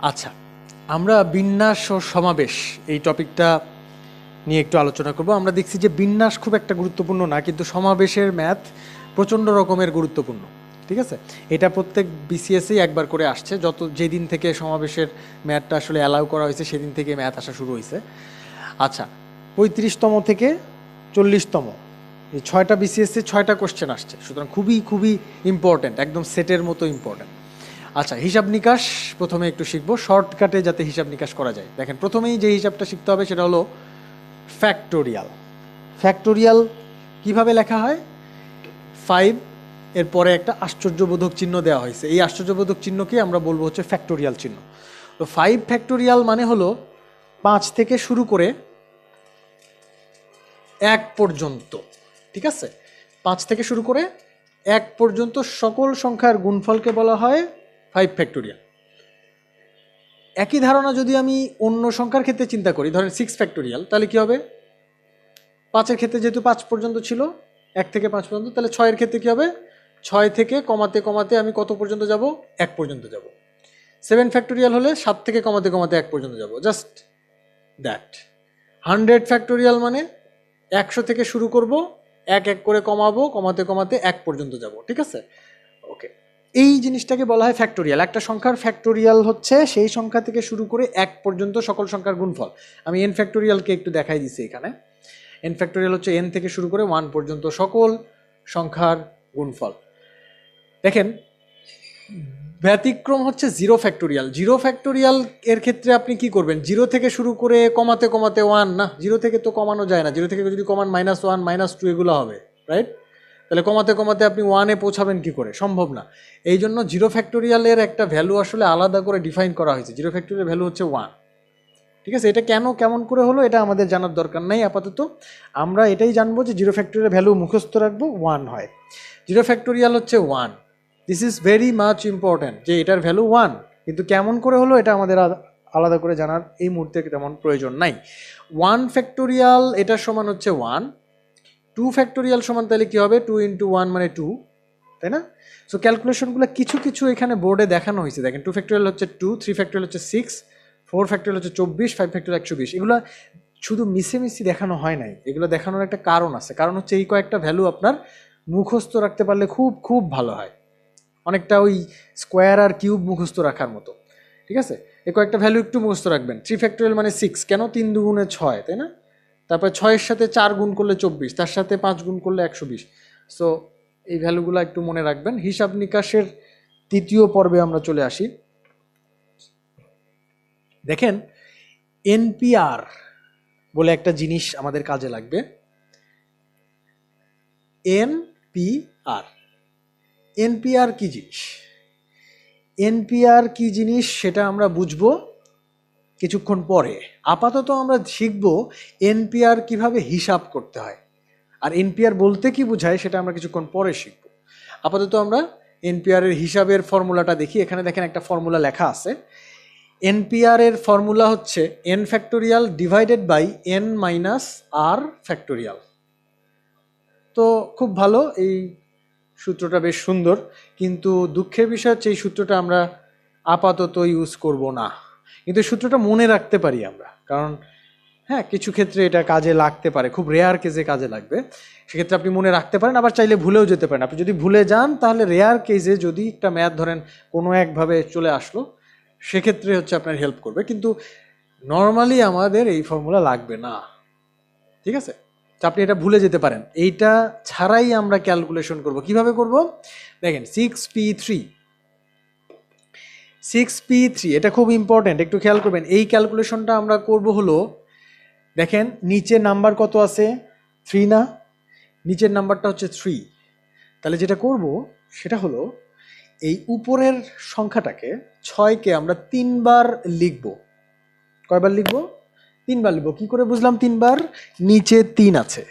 আচ্ছা, আমরা বিন্যাস ও সমাবেশ এই টপিকটা নিয়ে একটু আলোচনা করব। আমরা দেখছি যে বিন্যাস খুব একটা গুরুত্বপূর্ণ না, কিন্তু সমাবেশের ম্যাথ প্রচণ্ড রকমের গুরুত্বপূর্ণ। ঠিক আছে, এটা প্রত্যেক বিসিএসই একবার করে আসছে। যেদিন থেকে সমাবেশের ম্যাথটা আসলে অ্যালাউ করা হয়েছে সেদিন থেকে ম্যাথ আসা শুরু হয়েছে। আচ্ছা, 35তম থেকে 40তম এই 6টা বিসিএসসি 6টা কোশ্চেন আসছে, সুতরাং খুবই খুবই ইম্পর্ট্যান্ট, একদম সেটের মতো ইম্পর্ট্যান্ট। আচ্ছা, হিসাব নিকাশ প্রথমে একটু শিখবো, শর্টকাটে যাতে হিসাব নিকাশ করা যায়। দেখেন, প্রথমেই যে হিসাবটা শিখতে হবে সেটা হলো ফ্যাক্টোরিয়াল। ফ্যাক্টোরিয়াল কিভাবে লেখা হয়? 5 এর পরে একটা আশ্চর্যবোধক চিহ্ন দেওয়া হয়েছে, এই আশ্চর্যবোধক চিহ্নকে আমরা বলবো হচ্ছে ফ্যাক্টোরিয়াল চিহ্ন। তো 5 ফ্যাক্টোরিয়াল মানে হলো 5 থেকে শুরু করে 1 পর্যন্ত। ঠিক আছে, 5 থেকে শুরু করে 1 পর্যন্ত সকল সংখ্যার গুণফলকে বলা হয় 5 ফ্যাক্টোরিয়াল। একই ধারণা যদি আমি অন্য সংখ্যার ক্ষেত্রে চিন্তা করি, ধরেন 6 ফ্যাক্টোরিয়াল, তাহলে কি হবে? 5-এর ক্ষেত্রে যেহেতু 5 পর্যন্ত ছিল, 1 থেকে 5 পর্যন্ত, তাহলে 6-এর ক্ষেত্রে কি হবে? 6 থেকে কমাতে কমাতে আমি কত পর্যন্ত যাব? 1 পর্যন্ত যাব। 7 ফ্যাক্টোরিয়াল হলে 7 থেকে কমাতে কমাতে 1 পর্যন্ত যাব। Just that. 100 ফ্যাক্টোরিয়াল মানে 100 থেকে শুরু করব, 1 1 করে কমাবো, কমাতে কমাতে 1 পর্যন্ত যাব। ঠিক আছে, ওকে। এই জিনিসটাকে বলা হয় ফ্যাক্টোরিয়াল। একটা সংখ্যার ফ্যাক্টোরিয়াল হচ্ছে সেই সংখ্যা থেকে শুরু করে 1 পর্যন্ত সকল সংখ্যার গুণফল। আমি এন ফ্যাক্টোরিয়ালকে একটু দেখাই দিচ্ছি এখানে। এন ফ্যাক্টোরিয়াল হচ্ছে এন থেকে শুরু করে 1 পর্যন্ত সকল সংখ্যার গুণফল। দেখেন, ব্যতিক্রম হচ্ছে 0 ফ্যাক্টোরিয়াল। 0 ফ্যাক্টোরিয়াল এর ক্ষেত্রে আপনি কি করবেন? 0 থেকে শুরু করে কমাতে কমাতে 1, না, 0 থেকে তো কমানো যায় না। 0 থেকে যদি কমান -1 -2 এগুলো হবে, রাইট? তাহলে কমাতে কমাতে আপনি 1-এ পৌঁছাবেন কি করে? সম্ভব না। এই জন্য 0 ফ্যাক্টোরিয়ালের একটা ভ্যালু আসলে আলাদা করে ডিফাইন করা হয়েছে। 0 ফ্যাক্টোরিয়াল ভ্যালু হচ্ছে 1। ঠিক আছে, এটা কেন কেমন করে হলো এটা আমাদের জানার দরকার নাই আপাতত। আমরা এটাই জানবো যে 0 ফ্যাক্টোরিয়াল ভ্যালু মুখস্থ রাখবো, 1 হয়। 0 ফ্যাক্টোরিয়াল হচ্ছে 1। This is very much important যে এটার ভ্যালু 1, কিন্তু কেমন করে হলো এটা আমাদের আলাদা করে জানার এই মুহূর্তে তেমন প্রয়োজন নাই। 1 ফ্যাক্টোরিয়াল এটার সমান হচ্ছে 1। 2 ফ্যাক্টোরিয়াল সমান তাহলে কি হবে? 2 × 1 মানে 2, তাই না? সো ক্যালকুলেশনগুলো কিছু কিছু এখানে বোর্ডে দেখানো হয়েছে। দেখেন, 2 ফ্যাক্টোরিয়াল হচ্ছে 2, 3 ফ্যাক্টোরিয়াল হচ্ছে 6, 4 ফ্যাক্টোরিয়াল হচ্ছে 24, 5 ফ্যাক্টোরিয়াল 120। এগুলো শুধু মিশে দেখানো হয় নাই, এগুলো দেখানোর একটা কারণ আছে। কারণ হচ্ছে এই কয়েকটা ভ্যালু আপনার মুখস্থ রাখতে পারলে খুব খুব ভালো হয়, অনেকটা ওই স্কোয়ার আর কিউব মুখস্থ রাখার মতো। ঠিক আছে, এই কয়েকটা ভ্যালু একটু মুখস্থ রাখবেন। 3 ফ্যাক্টোরিয়াল মানে 6, কেন? 3 × 2 = 6, তাই না? তারপর 6-এর সাথে 4 গুণ করলে 24, তার সাথে 5 গুণ করলে 120। সো এই ভ্যালুগুলো একটু মনে রাখবেন। হিসাব নিকাশের 3য় পর্বে আমরা চলে আসি। দেখেন, এনপিআর বলে একটা জিনিস আমাদের কাজে লাগবে। এনপিআর, এনপিআর কি জিনিস? এনপিআর কি জিনিস সেটা আমরা বুঝবো কিছুক্ষণ পরে। আপাতত আমরা শিখব এনপিআর কিভাবে হিসাব করতে হয়, আর এনপিআর বলতে কি বোঝায় সেটা আমরা কিছুক্ষণ পরে শিখব। আপাতত আমরা এনপিআর এর হিসাবের ফর্মুলাটা দেখি। এখানে দেখেন একটা ফর্মুলা লেখা আছে। এনপিআর এর ফর্মুলা হচ্ছে n factorial divided by n minus r factorial. তো খুব ভালো, এই সূত্রটা বেশ সুন্দর, কিন্তু দুঃখের বিষয় হচ্ছে এই সূত্রটা আমরা আপাতত ইউজ করব না। কিন্তু এই সূত্রটা মনে রাখতে পারি আমরা, কারণ হ্যাঁ, কিছু ক্ষেত্রে এটা কাজে লাগতে পারে, খুব রেয়ার কেসে কাজে লাগবে। সেক্ষেত্রে আপনি মনে রাখতে পারেন, আবার চাইলে ভুলেও যেতে পারেন। আপনি যদি ভুলে যান তাহলে রেয়ার কেসে যদি একটা ম্যাথ ধরেন কোনো একভাবে চলে আসলো, সেক্ষেত্রে হচ্ছে আপনার হেল্প করবে, কিন্তু নর্মালি আমাদের এই ফর্মুলা লাগবে না। ঠিক আছে, তো আপনি এটা ভুলে যেতে পারেন। এইটা ছাড়াই আমরা ক্যালকুলেশন করব। কিভাবে করব? দেখেন, 6p3, 6p3 এটা খুব ইম্পর্টেন্ট, একটু খেয়াল করবেন। এই ক্যালকুলেশনটা আমরা করব হলো, দেখেন নিচে নাম্বার কত আছে? 3 না? নিচের নাম্বারটা হচ্ছে 3। তাহলে যেটা করব সেটা হলো এই উপরের সংখ্যাটাকে 6কে আমরা 3 বার লিখব। কয়বার লিখব? 3 বার লিখব। কি করে বুঝলাম 3 বার? নিচে 3 আছে,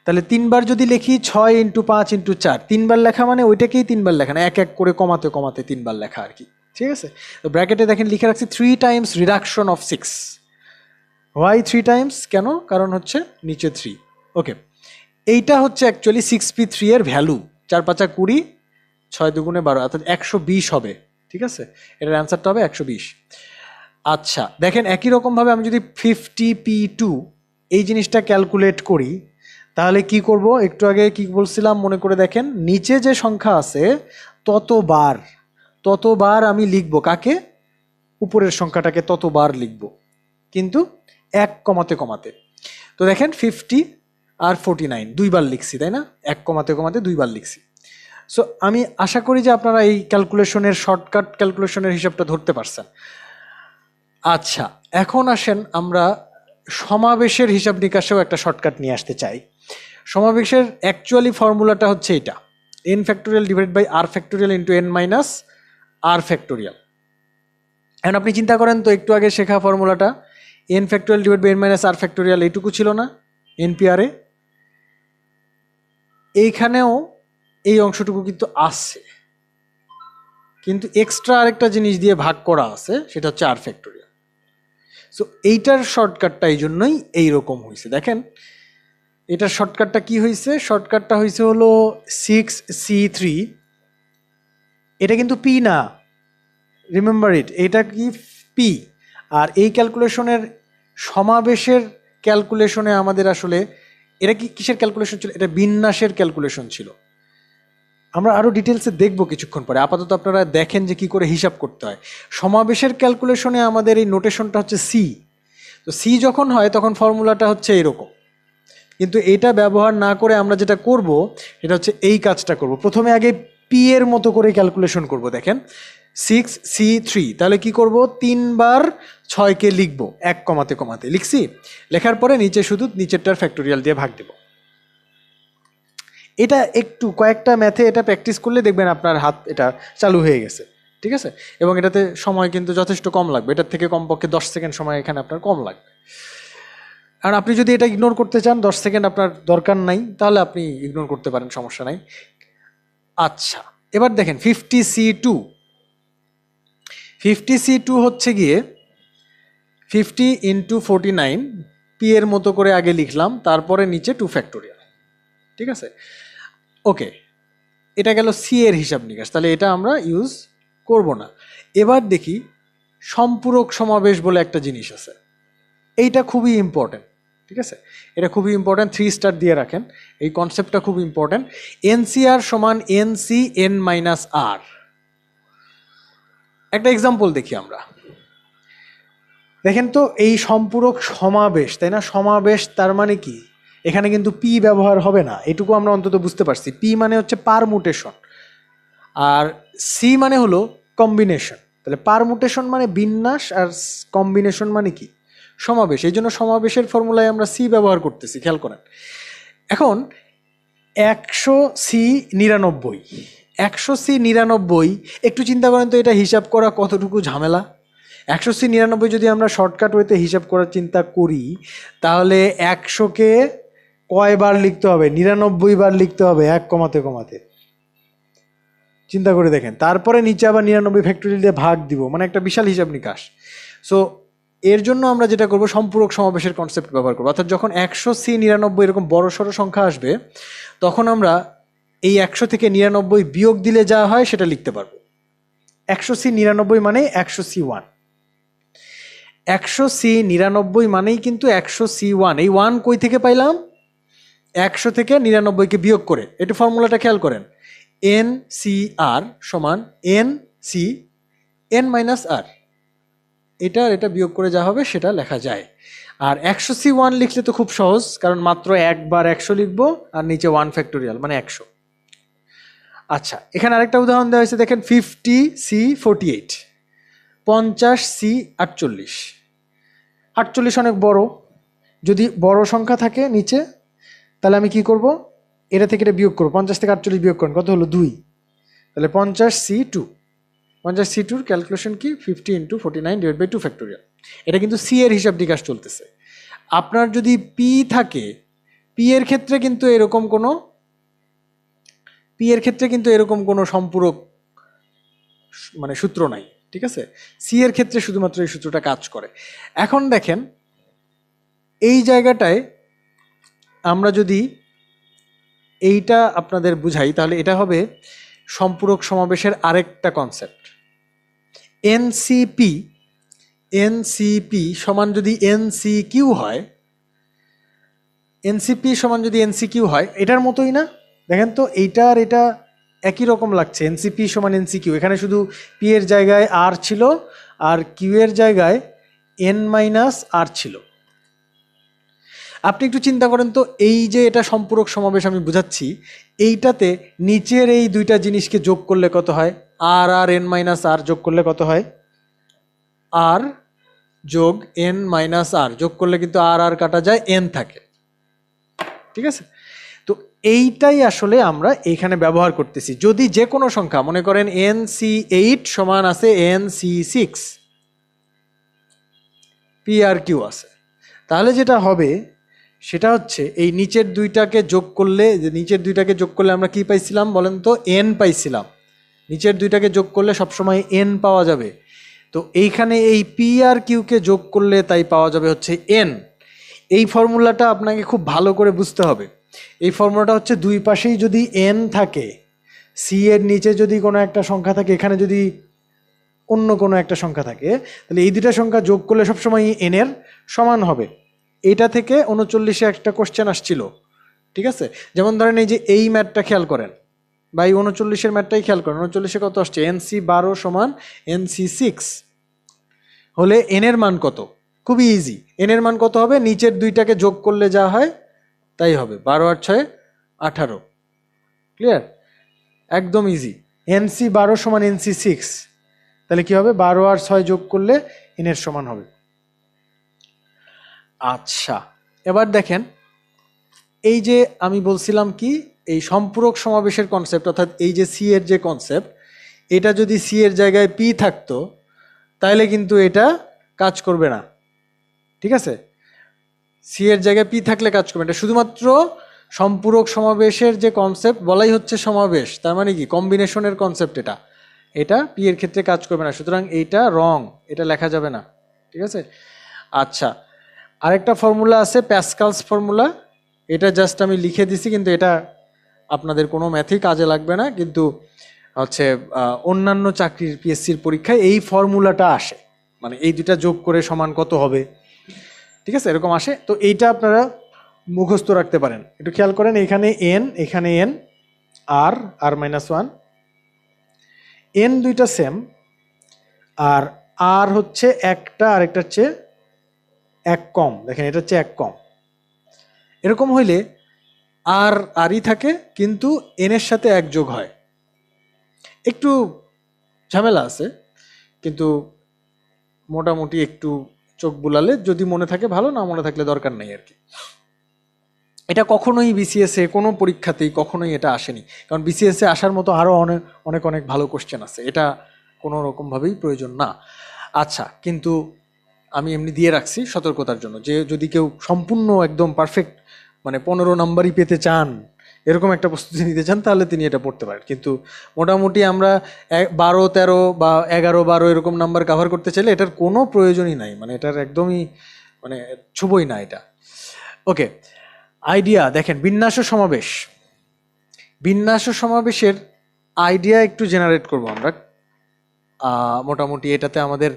তাহলে 3 বার যদি লিখি 6 × 5 × 4, 3 বার লেখা মানে ওইটাকেই 3 বার লেখা না, এক এক করে কমাতে কমাতে 3 বার লেখা আর কি। ঠিক আছে, তো ব্র্যাকেটে দেখেন লিখে রাখছি 3 Times reduction of 6। Why 3 Times? কেন? কারণ হচ্ছে নিচে 3। ওকে, এইটা হচ্ছে অ্যাকচুয়ালি 6p3 এর ভ্যালু। 4 × 5 = 20, 6 × 2 = 12, অর্থাৎ 120 হবে। ঠিক আছে, এটার অ্যান্সারটা হবে 120। আচ্ছা দেখেন একই রকমভাবে আমি যদি 50p2 এই জিনিসটা ক্যালকুলেট করি তাহলে কি করব, একটু আগে কি বলছিলাম মনে করে দেখেন, নিচে যে সংখ্যা আছে ততবার আমি লিখব কাকে, উপরের সংখ্যাটাকে ততবার লিখব, কিন্তু এক কমাতে কমাতে। তো দেখেন 50 আর 49 দুইবার লিখছি, তাই না, এক কমাতে কমাতে দুইবার লিখছি। সো আমি আশা করি যে আপনারা এই ক্যালকুলেশনের শর্টকাট ক্যালকুলেশনের হিসাবটা ধরতে পারছেন। আচ্ছা এখন আসেন আমরা সমাবেশের হিসাব নিকাশেও একটা শর্টকাট নিয়ে আসতে চাই। সমাবেশের অ্যাকচুয়ালি ফর্মুলাটা হচ্ছে এটা, n factorial divide by r factorial into n minus r factorial. এখন আপনি চিন্তা করেন তো একটু আগে শেখা ফর্মুলাটা, n factorial divide by n minus r factorial এইটুকু ছিল না এনপিআরে, এইখানেও এই অংশটুকু কিন্তু আছে, কিন্তু এক্সট্রা আরেকটা জিনিস দিয়ে ভাগ করা আছে, সেটা হচ্ছে r ফ্যাক্টোরিয়াল। সো এইটার শর্টকাটটা এই জন্যই এইরকম হয়েছে। দেখেন এটার শর্টকাটটা কি হয়েছে, শর্টকাটটা হয়েছে হলো 6c3, এটা কিন্তু পি না, রিমেম্বার ইট, এটা কি পি। আর এই ক্যালকুলেশনের সমাবেশের ক্যালকুলেশনে আমাদের আসলে এটা কি কিসের ক্যালকুলেশন ছিল, এটা বিন্যাসের ক্যালকুলেশন ছিল। আমরা আরও ডিটেলসে দেখবো কিছুক্ষণ পরে, আপাতত আপনারা দেখেন যে কি করে হিসাব করতে হয়। সমাবেশের ক্যালকুলেশনে আমাদের এই নোটেশনটা হচ্ছে সি, তো সি যখন হয় তখন ফর্মুলাটা হচ্ছে এরকম, কিন্তু এটা ব্যবহার না করে আমরা যেটা করব এটা হচ্ছে এই কাজটা করব। প্রথমে আগে পি এর মতো করে ক্যালকুলেশন করব। দেখেন 6c3, তাহলে কি করব, 3 বার 6কে লিখবো এক কমাতে কমাতে, লিখছি, লেখার পরে নিচে শুধু নিচেরটার ফ্যাক্টোরিয়াল দিয়ে ভাগ দেব। এটা একটু কয়েকটা ম্যাথে এটা প্র্যাকটিস করলে দেখবেন আপনার হাত এটা চালু হয়ে গেছে, ঠিক আছে। এবং এটাতে সময় কিন্তু যথেষ্ট কম লাগবে, এটার থেকে কমপক্ষে 10 সেকেন্ড সময় এখানে আপনার কম লাগবে। আর আপনি যদি এটা ইগনোর করতে চান, 10 সেকেন্ড আপনার দরকার নাই, তাহলে আপনি ইগনোর করতে পারেন, সমস্যা নাই। আচ্ছা এবার দেখেন 50c2 হচ্ছে গিয়ে 50 ইন্টু 49, পি এর মতো করে আগে লিখলাম, তারপরে নিচে 2 ফ্যাক্টোরিয়াল, ঠিক আছে। ওকে, এটা গেল সি এর হিসাব নিকাশ, তাহলে এটা আমরা ইউজ করব না। এবার দেখি সম্পূরক সমাবেশ বলে একটা জিনিস আছে, এইটা খুবই ইম্পর্টেন্ট, ঠিক আছে, এটা খুবই ইম্পর্টেন্ট, 3 স্টার দিয়ে রাখেন, এই কনসেপ্টটা খুব ইম্পর্টেন্ট। এনসিআর সমান এনসি এন মাইনাস আর। একটা এক্সাম্পল দেখি আমরা, দেখেন তো এই সম্পূরক সমাবেশ, তাই না, সমাবেশ তার মানে কি, এখানে কিন্তু পি ব্যবহার হবে না, এটুকু আমরা অন্তত বুঝতে পারছি। পি মানে হচ্ছে পারমুটেশন, আর সি মানে হলো কম্বিনেশন। তাহলে পারমুটেশন মানে বিন্যাস, আর কম্বিনেশন মানে কি, সমাবেশ। এই জন্য সমাবেশের ফর্মুলায় আমরা সি ব্যবহার করতেছি, খেয়াল করেন। এখন 100c99, 100c99, একটু চিন্তা করেন তো এটা হিসাব করা কতটুকু ঝামেলা। 100c99 যদি আমরা শর্টকাট ওয়েতে হিসাব করার চিন্তা করি, তাহলে 100কে কয়বার লিখতে হবে, 99 বার লিখতে হবে এক কমাতে কমাতে, চিন্তা করে দেখেন। তারপরে নিচে আবার 99 ফ্যাক্টোরিয়াল দিয়ে ভাগ দিব, মানে একটা বিশাল হিসাব নিকাশ। সো এর জন্য আমরা যেটা করব, সম্পূরক সমাবেশের কনসেপ্ট ব্যবহার করবো। অর্থাৎ যখন 100c99 এরকম বড় সড়ো সংখ্যা আসবে, তখন আমরা এই 100 থেকে 99 বিয়োগ দিলে যা হয় সেটা লিখতে পারবো। 100c99 মানে 100c1, 100c99 মানেই কিন্তু 100c1। এই 1 কই থেকে পাইলাম, 100 থেকে 99কে বিয়োগ করে। একটু ফর্মুলাটা খেয়াল করেন, NCR সমান NC n মাইনাস আর, এটা বিয়োগ করে যা হবে সেটা লেখা যায়। আর 100c1 লিখলে তো খুব সহজ, কারণ মাত্র একবার 100 লিখবো আর নিচে 1 ফ্যাক্টোরিয়াল মানে 100। আচ্ছা এখানে আরেকটা উদাহরণ দেওয়া হয়েছে, দেখেন 50c48, 50c48, 48 অনেক বড়, যদি বড় সংখ্যা থাকে নিচে, তাহলে আমি কি করব, এটা থেকে এটা বিয়োগ করবো, 50 থেকে 48 বিয়োগ করেন, কত হলো 2, তাহলে 50c2, 50c2-র ক্যালকুলেশন কি, 50 ইন্টু 49 ডিভাইড বাই 2 ফ্যাক্টোরিয়াল। এটা কিন্তু সি এর হিসাব নিকাশ চলতেছে। আপনার যদি পি থাকে, পি এর ক্ষেত্রে কিন্তু এরকম কোনো সম্পূরক মানে সূত্র নাই, ঠিক আছে। সি এর ক্ষেত্রে শুধুমাত্র এই সূত্রটা কাজ করে। এখন দেখেন এই জায়গাটায় আমরা যদি এইটা আপনাদের বুঝাই, তাহলে এটা হবে সম্পূরক সমাবেশের আরেকটা কনসেপ্ট। এনসিপি এনসিপি সমান যদি এনসিকিউ হয়, এনসিপি সমান যদি এনসিকিউ হয়, এটার মতোই না? দেখেন তো এইটা আর এটা একই রকম লাগছে, এনসিপি সমান এনসিকিউ। এখানে শুধু পি এর জায়গায় আর ছিল আর কিউ এর জায়গায় এন মাইনাস আর ছিল। আপনি একটু চিন্তা করেন তো, এই যে এটা সম্পূরক সমাবেশ আমি বুঝাচ্ছি, এইটাতে নিচের এই দুইটা জিনিসকে যোগ করলে কত হয়? আর আর এন মাইনাস আর যোগ করলে কত হয়? আর যোগ এন মাইনাস আর যোগ করলে কিন্তু আর আর কাটা যায়, এন থাকে। ঠিক আছে, তো এইটাই আসলে আমরা এইখানে ব্যবহার করতেছি। যদি যে কোনো সংখ্যা, মনে করেন NC8 সমান আছে NC6, পি আর কিউ আছে, তাহলে যেটা হবে সেটা হচ্ছে এই নিচের দুইটাকে যোগ করলে, যে নিচের দুইটাকে যোগ করলে আমরা কি পাইছিলাম বলেন তো? এন পাইছিলাম। নিচের দুইটাকে যোগ করলে সবসময় এন পাওয়া যাবে। তো এইখানে এই পি আর কিউকে যোগ করলে তাই পাওয়া যাবে হচ্ছে এন। এই ফর্মুলাটা আপনাকে খুব ভালো করে বুঝতে হবে। এই ফর্মুলাটা হচ্ছে দুই পাশেই যদি এন থাকে, সি এর নিচে যদি কোনো একটা সংখ্যা থাকে, এখানে যদি অন্য কোনো একটা সংখ্যা থাকে, তাহলে এই দুটা সংখ্যা যোগ করলে সবসময় এন এর সমান হবে। এটা থেকে 39-এ একটা কোশ্চেন আসছিল, ঠিক আছে? যেমন ধরেন এই যে এই ম্যাথটা খেয়াল করেন, বা এই 39-এর ম্যাথটাই খেয়াল করেন। 39-এ কত আসছে? NC12 সমান NC6 হলে এন এর মান কত? খুবই ইজি। এন এর মান কত হবে? নিচের দুইটাকে যোগ করলে যা হয় তাই হবে, 12 আর 6 18। ক্লিয়ার? একদম ইজি। NC12 সমান NC6, তাহলে কি হবে? 12 আর 6 যোগ করলে এন এর সমান হবে। আচ্ছা, এবার দেখেন, এই যে আমি বলছিলাম কি, এই সম্পূরক সমাবেশের কনসেপ্ট, অর্থাৎ এই যে সি এর যে কনসেপ্ট, এটা যদি সি এর জায়গায় পি থাকতো তাহলে কিন্তু এটা কাজ করবে না। ঠিক আছে, সি এর জায়গায় পি থাকলে কাজ করবে। এটা শুধুমাত্র সম্পূরক সমাবেশের যে কনসেপ্ট, বলাই হচ্ছে সমাবেশ, তার মানে কি কম্বিনেশনের কনসেপ্ট। এটা এটা পি এর ক্ষেত্রে কাজ করবে না, সুতরাং এইটা রং, এটা লেখা যাবে না। ঠিক আছে, আচ্ছা, আরেকটা ফর্মুলা আছে, প্যাসকালস ফর্মুলা। এটা জাস্ট আমি লিখে দিছি, কিন্তু এটা আপনাদের কোনো ম্যাথই কাজে লাগবে না, কিন্তু হচ্ছে অন্যান্য চাকরির পিএসসির পরীক্ষায় এই ফর্মুলাটা আসে, মানে এই দুটা যোগ করে সমান কত হবে, ঠিক আছে, এরকম আসে। তো এইটা আপনারা মুখস্থ রাখতে পারেন। একটু খেয়াল করেন, এখানে এন, এখানে এন, আর আর মাইনাস ওয়ান, এন দুইটা সেম, আর আর হচ্ছে একটা আরেকটার চেয়ে এক কম। দেখেন, এটা হচ্ছে এক কম। এরকম হইলে আর আরই থাকে, কিন্তু এন এর সাথে এক যোগ হয়। একটু ঝামেলা আছে, কিন্তু মোটামুটি একটু চোখ বুলালে যদি মনে থাকে ভালো, না মনে থাকলে দরকার নেই আর কি। এটা কখনোই বিসিএসে কোনো পরীক্ষাতেই কখনোই এটা আসেনি, কারণ বিসিএসে আসার মতো আরও অনেক অনেক অনেক ভালো কোশ্চেন আছে, এটা কোনো রকমভাবেই প্রয়োজন না। আচ্ছা, কিন্তু আমি এমনি দিয়ে রাখছি সতর্কতার জন্য, যে যদি কেউ সম্পূর্ণ একদম পারফেক্ট মানে 15 নাম্বারই পেতে চান, এরকম একটা প্রস্তুতি নিতে চান, তাহলে তিনি এটা পড়তে পারেন। কিন্তু মোটামুটি আমরা 12, 13 বা 11, 12 এরকম নাম্বার কাভার করতে চাইলে এটার কোনো প্রয়োজনই নাই, মানে এটার একদমই মানে ছুবই না এটা। ওকে, আইডিয়া দেখেন, বিন্যাস সমাবেশ, বিন্যাস সমাবেশের আইডিয়া একটু জেনারেট করব আমরা। মোটামুটি এটাতে আমাদের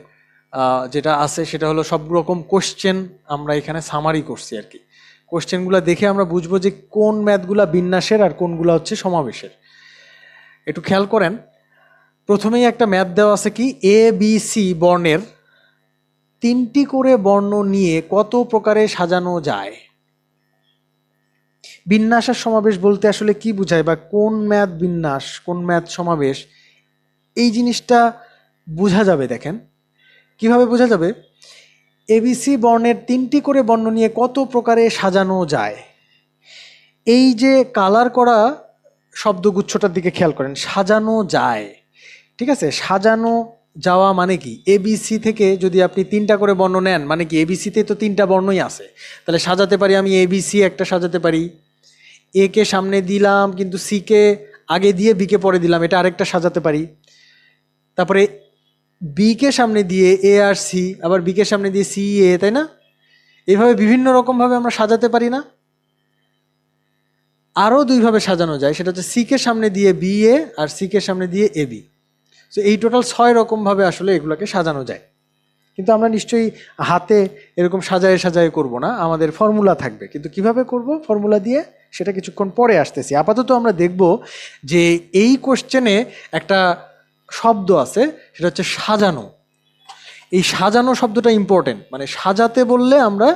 যেটা আছে সেটা হলো সব রকম কোশ্চেন আমরা এখানে সামারি করছি আর কি। কোশ্চেনগুলো দেখে আমরা বুঝবো যে কোন ম্যাথগুলা বিন্যাসের আর কোনগুলো হচ্ছে সমাবেশের। একটু খেয়াল করেন, প্রথমেই একটা ম্যাথ দেওয়া আছে কি, এ বি সি বর্ণের 3টি করে বর্ণ নিয়ে কত প্রকারে সাজানো যায়। বিন্যাস আর সমাবেশ বলতে আসলে কি বোঝায়, বা কোন ম্যাথ বিন্যাস কোন ম্যাথ সমাবেশ, এই জিনিসটা বোঝা যাবে। দেখেন কিভাবে বোঝা যাবে, এবিসি বর্ণের 3টি করে বর্ণ নিয়ে কত প্রকারে সাজানো যায়। এই যে কালার করা শব্দগুচ্ছটার দিকে খেয়াল করেন, সাজানো যায়, ঠিক আছে, সাজানো যাওয়া মানে কি, এবিসি থেকে যদি আপনি 3টা করে বর্ণ নেন, মানে কি এবিসিতে তো 3টা বর্ণই আছে, তাহলে সাজাতে পারি আমি এবিসি একটা সাজাতে পারি, এ কে সামনে দিলাম কিন্তু সি কে আগে দিয়ে বি কে পরে দিলাম, এটা আরেকটা সাজাতে পারি। তারপরে বি কে সামনে দিয়ে এ আর সি, আবার বি কে সামনে দিয়ে সি এ, তাই না? এইভাবে বিভিন্ন রকমভাবে আমরা সাজাতে পারি না? আরও দুইভাবে সাজানো যায়, সেটা হচ্ছে সি কে সামনে দিয়ে B A R C K সামনে দিয়ে এ বি। সো এই টোটাল 6 রকমভাবে আসলে এগুলোকে সাজানো যায়। কিন্তু আমরা নিশ্চয়ই হাতে এরকম সাজায় সাজায় করব না, আমাদের ফর্মুলা থাকবে। কিন্তু কিভাবে করব ফর্মুলা দিয়ে সেটা কিছুক্ষণ পরে আসতেছি। আপাতত আমরা দেখব যে এই কোশ্চেনে একটা শব্দ আছে, সেটা হচ্ছে সাজানো। এই সাজানো শব্দটা ইম্পর্টেন্ট, মানে সাজাতে বললে আমরা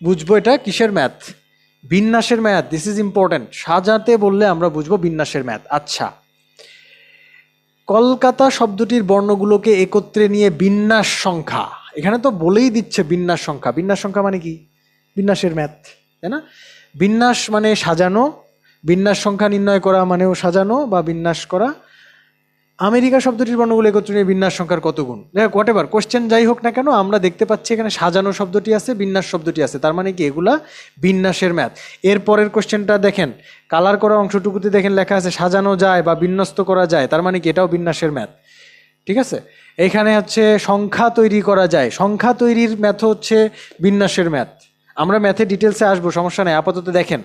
বুঝবো এটা কিসের ম্যাথ, বিন্যাসের ম্যাথ। This is important. সাজাতে বললে আমরা বুঝবো বিন্যাসের ম্যাথ। আচ্ছা, কলকাতা শব্দটির বর্ণগুলোকে একত্রে নিয়ে বিন্যাস সংখ্যা, এখানে তো বলেই দিচ্ছে বিন্যাস সংখ্যা। বিন্যাস সংখ্যা মানে কি? বিন্যাসের ম্যাথ, তাই না? বিন্যাস মানে সাজানো, বিন্যাস সংখ্যা নির্ণয় করা মানেও সাজানো বা বিন্যাস করা। আমেরিকা শব্দটির বর্ণগুলো একত্রে নিয়ে বিন্যাস সংখ্যার কত গুণ? দেখ হোয়াট এভার কোশ্চেন যাই হোক না কেন, আমরা দেখতে পাচ্ছি এখানে সাজানো শব্দটি আছে, বিন্যাস শব্দটি আছে, তার মানে কি এগুলা বিন্যাসের ম্যাথ। এর পরের কোশ্চেনটা দেখেন, কালার করা অংশটুকুতে দেখেন লেখা আছে সাজানো যায় বা বিন্যস্ত করা যায়, তার মানে কি এটাও বিন্যাসের ম্যাথ। ঠিক আছে, এখানে হচ্ছে সংখ্যা তৈরি করা যায়, সংখ্যা তৈরির ম্যাথ হচ্ছে বিন্যাসের ম্যাথ। আমরা ম্যাথে ডিটেলসে আসবো, সমস্যা নেই। আপাতত দেখেন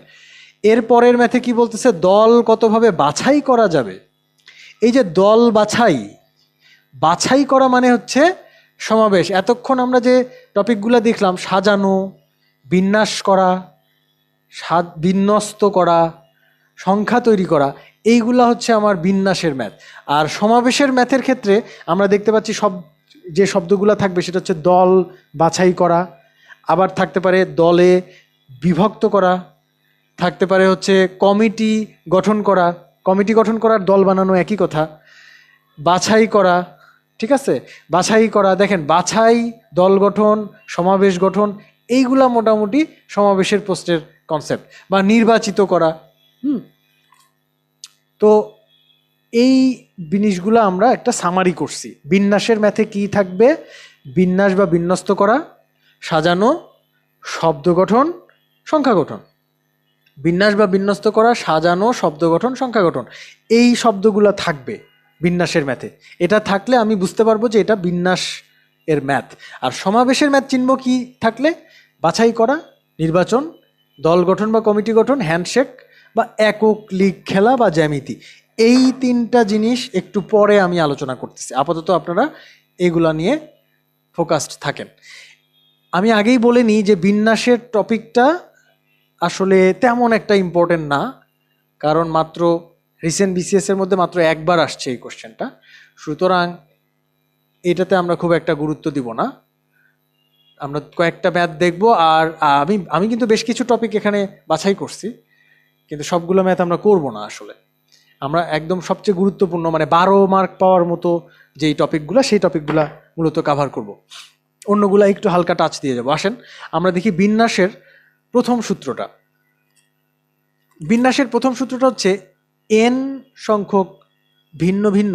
এর পরের ম্যাথে কি বলতেছে, দল কতভাবে বাছাই করা যাবে। এই যে দল বাছাই, বাছাই করা মানে হচ্ছে সমাবেশ। এতক্ষণ আমরা যে টপিকগুলো দেখলাম, সাজানো, বিন্যাস করা, বিন্যস্ত করা, সংখ্যা তৈরি করা, এইগুলা হচ্ছে আমার বিন্যাসের ম্যাথ। আর সমাবেশের ম্যাথের ক্ষেত্রে আমরা দেখতে পাচ্ছি সব যে শব্দগুলো থাকবে সেটা হচ্ছে দল বাছাই করা, আবার থাকতে পারে দলে বিভক্ত করা, থাকতে পারে হচ্ছে কমিটি গঠন করা। কমিটি গঠন করার দল বানানো একই কথা। বাছাই করা, ঠিক আছে, বাছাই করা, দেখেন বাছাই, দল গঠন, সমাবেশ গঠন, এইগুলা মোটামুটি সমাবেশের পোস্টের কনসেপ্ট। বা নির্বাচিত করা। তো এই জিনিসগুলো আমরা একটা সামারি করছি। বিন্যাসের ম্যাথে কি থাকবে? বিন্যাস বা বিন্যস্ত করা, সাজানো, শব্দ গঠন, সংখ্যা গঠন। বিন্যাস বা বিন্যস্ত করা, সাজানো, শব্দ গঠন, সংখ্যা গঠন, এই শব্দগুলো থাকবে বিন্যাসের ম্যাথে। এটা থাকলে আমি বুঝতে পারবো যে এটা বিন্যাস এর ম্যাথ। আর সমাবেশের ম্যাথ চিনব কি থাকলে? বাছাই করা, নির্বাচন, দল গঠন বা কমিটি গঠন, হ্যান্ডশেক বা একক লীগ খেলা বা জ্যামিতি। এই তিনটা জিনিস একটু পরে আমি আলোচনা করতেছি। আপাতত আপনারা এগুলা নিয়ে ফোকাসড থাকেন। আমি আগেই বলে নিই যে বিন্যাসের টপিকটা আসলে তেমন একটা ইম্পর্টেন্ট না, কারণ মাত্র রিসেন্ট বিসিএস এর মধ্যে মাত্র একবার আসছে এই কোশ্চেনটা। সুতরাং এটাতে আমরা খুব একটা গুরুত্ব দিব না। আমরা কয়েকটা ম্যাথ দেখব। আর আমি কিন্তু বেশ কিছু টপিক এখানে বাছাই করছি, কিন্তু সবগুলো ম্যাথ আমরা করব না। আসলে আমরা একদম সবচেয়ে গুরুত্বপূর্ণ, মানে 12 মার্ক পাওয়ার মতো যেই টপিকগুলো, সেই টপিকগুলা মূলত কাভার করব। অন্যগুলা একটু হালকা টাচ দিয়ে যাবো। আসেন আমরা দেখি বিন্যাসের প্রথম সূত্রটা। বিন্যাসের প্রথম সূত্রটা হচ্ছে n সংখ্যক ভিন্ন ভিন্ন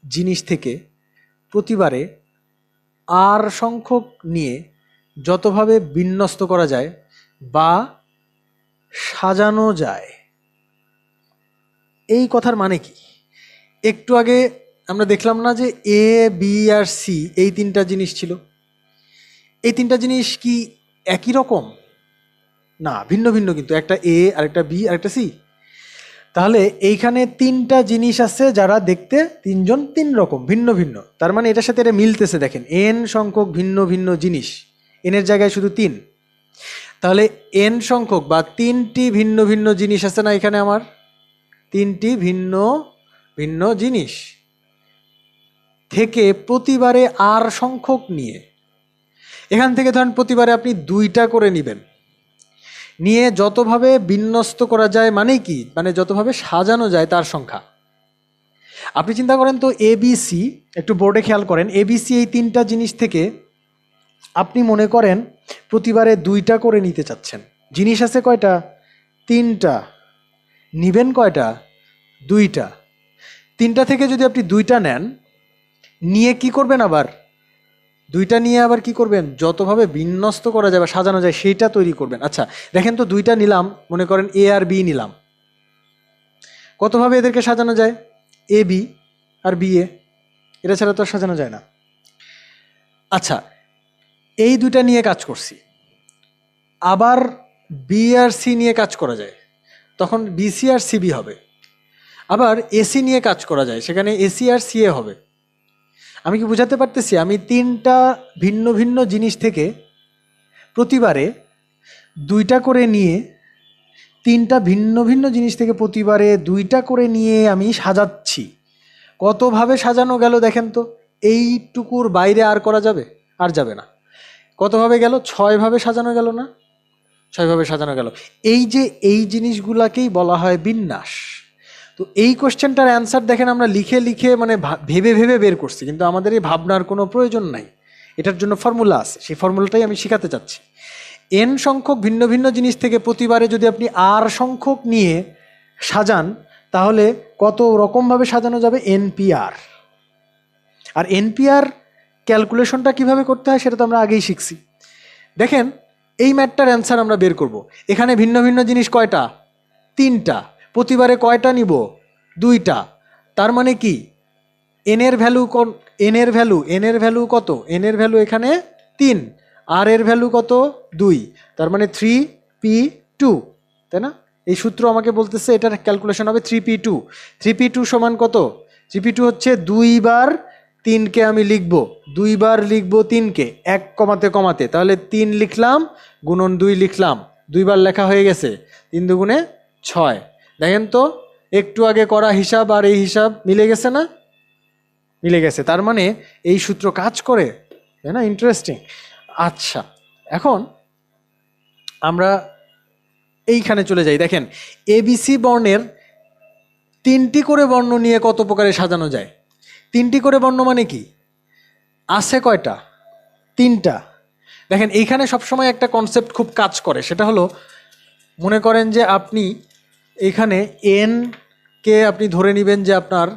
জিনিস থেকে প্রতিবারে r সংখ্যক নিয়ে যতভাবে বিন্যস্ত করা যায় বা সাজানো যায়। এই কথার মানে কি? একটু আগে আমরা দেখলাম না যে এ, বি আর সি এই তিনটা জিনিস ছিল। এই তিনটা জিনিস কি একই রকম? না, ভিন্ন ভিন্ন। কিন্তু একটা এ, আরেকটা বি, আরেকটা সি। তাহলে এইখানে তিনটা জিনিস আছে যারা দেখতে তিনজন তিন রকম ভিন্ন ভিন্ন। তার মানে এটার সাথে এটা মিলতেছে। দেখেন এন সংখ্যক ভিন্ন ভিন্ন জিনিস, এনের জায়গায় শুধু তিন। তাহলে এন সংখ্যক বা তিনটি ভিন্ন ভিন্ন জিনিস আছে না এখানে? আমার তিনটি ভিন্ন ভিন্ন জিনিস থেকে প্রতিবারে আর সংখ্যক নিয়ে, এখান থেকে ধরেন প্রতিবারে আপনি 2টা করে নেবেন, নিয়ে যতভাবে বিন্যস্ত করা যায় মানে কি? মানে যতভাবে সাজানো যায় তার সংখ্যা। আপনি চিন্তা করেন তো, এবিসি, একটু বোর্ডে খেয়াল করেন, এবিসি এই তিনটা জিনিস থেকে আপনি মনে করেন প্রতিবারে 2টা করে নিতে চাচ্ছেন। জিনিস আছে কয়টা? 3টা। নিবেন কয়টা? 2টা। 3টা থেকে যদি আপনি 2টা নেন, নিয়ে কি করবেন? আবার 2টা নিয়ে আবার কি করবেন? যতভাবে বিন্যস্ত করা যায় বা সাজানো যায় সেইটা তৈরি করবেন। আচ্ছা দেখেন তো, 2টা নিলাম, মনে করেন এ আর বি নিলাম, কতভাবে এদেরকে সাজানো যায়? A B R B A, এটা ছাড়া তো সাজানো যায় না। আচ্ছা, এই 2টা নিয়ে কাজ করছি, আবার বি আর সি নিয়ে কাজ করা যায়, তখন বিসি আর সিবি হবে। আবার এসি নিয়ে কাজ করা যায়, সেখানে এসি আর সিএ হবে। আমি কি বোঝাতে পারতেছি? আমি তিনটা ভিন্ন ভিন্ন জিনিস থেকে প্রতিবারে দুইটা করে নিয়ে, তিনটা ভিন্ন ভিন্ন জিনিস থেকে প্রতিবারে দুইটা করে নিয়ে আমি সাজাচ্ছি। কতভাবে সাজানো গেল দেখেন তো, এইটুকুর বাইরে আর করা যাবে? আর যাবে না। কতভাবে গেল? 6 ভাবে সাজানো গেল না? 6 ভাবে সাজানো গেল। এই জিনিসগুলাকেই বলা হয় বিন্যাস। তো এই কোশ্চেনটার অ্যান্সার দেখেন আমরা লিখে লিখে মানে ভেবে ভেবে বের করছি, কিন্তু আমাদের এই ভাবনার কোনো প্রয়োজন নাই। এটার জন্য ফর্মুলা আছে, সেই ফর্মুলাটাই আমি শেখাতে চাচ্ছি। এন সংখ্যক ভিন্ন ভিন্ন জিনিস থেকে প্রতিবারে যদি আপনি আর সংখ্যক নিয়ে সাজান, তাহলে কত রকমভাবে সাজানো যাবে? এনপিআর। আর এনপিআর ক্যালকুলেশনটা কিভাবে করতে হয় সেটা তো আমরা আগেই শিখছি। দেখেন এই ম্যাথটার অ্যান্সার আমরা বের করব। এখানে ভিন্ন ভিন্ন জিনিস কয়টা? 3টা। প্রতিবারে কয়টা নিব? 2টা। তার মানে কি এনের ভ্যালু এনের ভ্যালু কত? এনের ভ্যালু এখানে 3, আর এর ভ্যালু কত? 2। তার মানে 3p2, তাই না? এই সূত্র আমাকে বলতেছে এটার ক্যালকুলেশন হবে 3p2। 3p2 সমান কত? 3p2 হচ্ছে 2 বার 3কে আমি লিখব, 2 বার লিখব 3কে 1 কমাতে কমাতে, তাহলে 3 লিখলাম গুণন 2 লিখলাম, 2 বার লেখা হয়ে গেছে, 3 দুগুণে 6। দেখেন তো একটু আগে করা হিসাব আর এই হিসাব মিলে গেছে না? মিলে গেছে। তার মানে এই সূত্র কাজ করে, তাই না? ইন্টারেস্টিং। আচ্ছা, এখন আমরা এইখানে চলে যাই। দেখেন এবিসি বর্ণের 3টি করে বর্ণ নিয়ে কত প্রকারে সাজানো যায়। 3টি করে বর্ণ মানে কি? আছে কয়টা? 3টা। দেখেন এইখানে সবসময় একটা কনসেপ্ট খুব কাজ করে, সেটা হলো মনে করেন যে আপনি এখানে এন কে আপনি ধরে নেবেন যে আপনার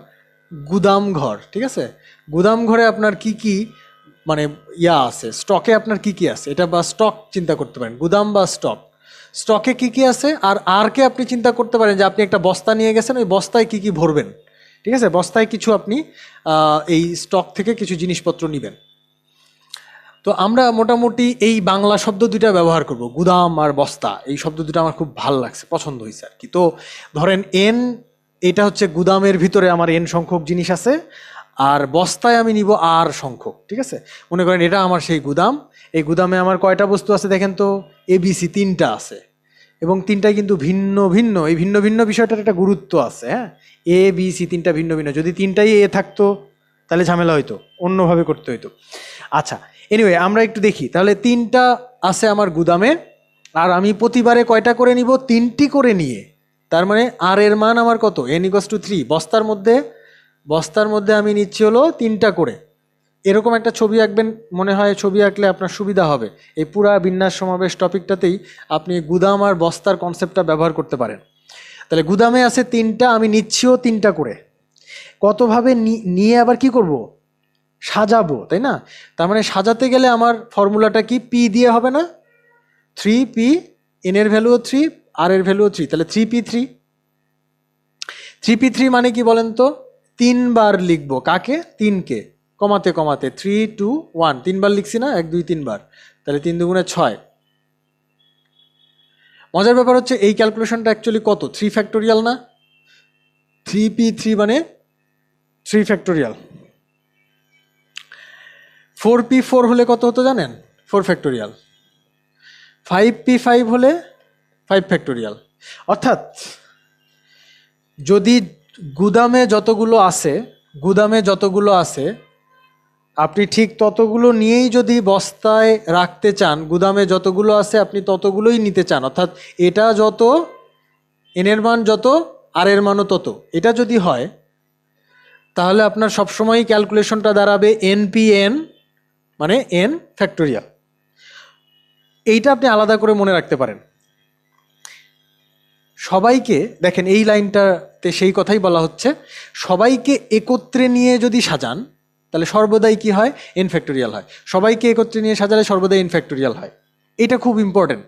গুদাম ঘর, ঠিক আছে? গুদাম ঘরে আপনার কি কি মানে আছে, স্টকে আপনার কি কি আছে, এটা বা স্টক চিন্তা করতে পারেন, গুদাম বা স্টক। স্টকে কি কি আছে, আর কে আপনি চিন্তা করতে পারেন যে আপনি একটা বস্তা নিয়ে গেছেন, ওই বস্তায় কি কি ভরবেন, ঠিক আছে? বস্তায় কিছু আপনি এই স্টক থেকে কিছু জিনিসপত্র নেবেন। তো আমরা মোটামুটি এই বাংলা শব্দ দুইটা ব্যবহার করব, গুদাম আর বস্তা। এই শব্দ দুটো আমার খুব ভালো লাগছে, পছন্দ হয়েছে আর কি। তো ধরেন এন, এটা হচ্ছে গুদামের ভিতরে আমার এন সংখ্যক জিনিস আছে, আর বস্তায় আমি নিব আর সংখ্যক, ঠিক আছে? মনে করেন এটা আমার সেই গুদাম। এই গুদামে আমার কয়টা বস্তু আছে দেখেন তো? এবিসি 3টা আছে, এবং 3টাই কিন্তু ভিন্ন ভিন্ন। এই ভিন্ন ভিন্ন বিষয়টার একটা গুরুত্ব আছে, হ্যাঁ। এ বি সি 3টা ভিন্ন ভিন্ন। যদি 3টাই এ থাকতো তাহলে ঝামেলা হইতো, অন্যভাবে করতে হইতো। আচ্ছা, এনিওয়ে আমরা একটু দেখি। তাহলে 3টা আছে আমার গুদামে, আর আমি প্রতিবারে কয়টা করে নিব? 3টি করে নিয়ে। তার মানে আর এর মান আমার কত? n=3। বস্তার মধ্যে আমি নিচ্ছি হলো 3টা করে। এরকম একটা ছবি আঁকবেন, মনে হয় ছবি আঁকলে আপনার সুবিধা হবে। এই পুরা বিন্যাস সমাবেশ টপিকটাতেই আপনি গুদাম আর বস্তার কনসেপ্টটা ব্যবহার করতে পারেন। তাহলে গুদামে আছে 3টা, আমি নিচ্ছিও 3টা করে। কতভাবে নিয়ে আবার কি করব? সাজাবো, তাই না? তার মানে সাজাতে গেলে আমার ফর্মুলাটা কি? পি দিয়ে হবে না? 3p, এন এর ভ্যালুও 3, আর এর ভ্যালুও 3, তাহলে 3p3। 3p3 মানে কি বলেন তো? 3 বার লিখবো। কাকে? 3কে কমাতে কমাতে, 3 2 1, 3 বার লিখছি না? 1 2 3 বার, তাহলে 3 দুগুণে 6। মজার ব্যাপার হচ্ছে এই ক্যালকুলেশনটা অ্যাকচুয়ালি কত? 3 ফ্যাক্টোরিয়াল না? 3p3 মানে 3 ফ্যাক্টোরিয়াল। 4p4 হলে কত হতো জানেন? 4 ফ্যাক্টোরিয়াল। 5p5 হলে 5 ফ্যাক্টোরিয়াল। অর্থাৎ যদি গুদামে যতগুলো আছে আপনি ঠিক ততগুলো নিয়েই যদি বস্তায় রাখতে চান, গুদামে যতগুলো আছে আপনি ততগুলোই নিতে চান, অর্থাৎ এটা যত, এনের মান যত, আর এর মানও তত, এটা যদি হয়, তাহলে আপনার সবসময়ই ক্যালকুলেশনটা দাঁড়াবে npn মানে n ফ্যাক্টোরিয়াল। এইটা আপনি আলাদা করে মনে রাখতে পারেন। সবাইকে দেখেন এই লাইনটাতে সেই কথাই বলা হচ্ছে, সবাইকে একত্রে নিয়ে যদি সাজান তাহলে সর্বদাই কি হয়? এন ফ্যাক্টোরিয়াল হয়। সবাইকে একত্রে নিয়ে সাজালে সর্বদাই এন ফ্যাক্টোরিয়াল হয়। এটা খুব ইম্পর্টেন্ট।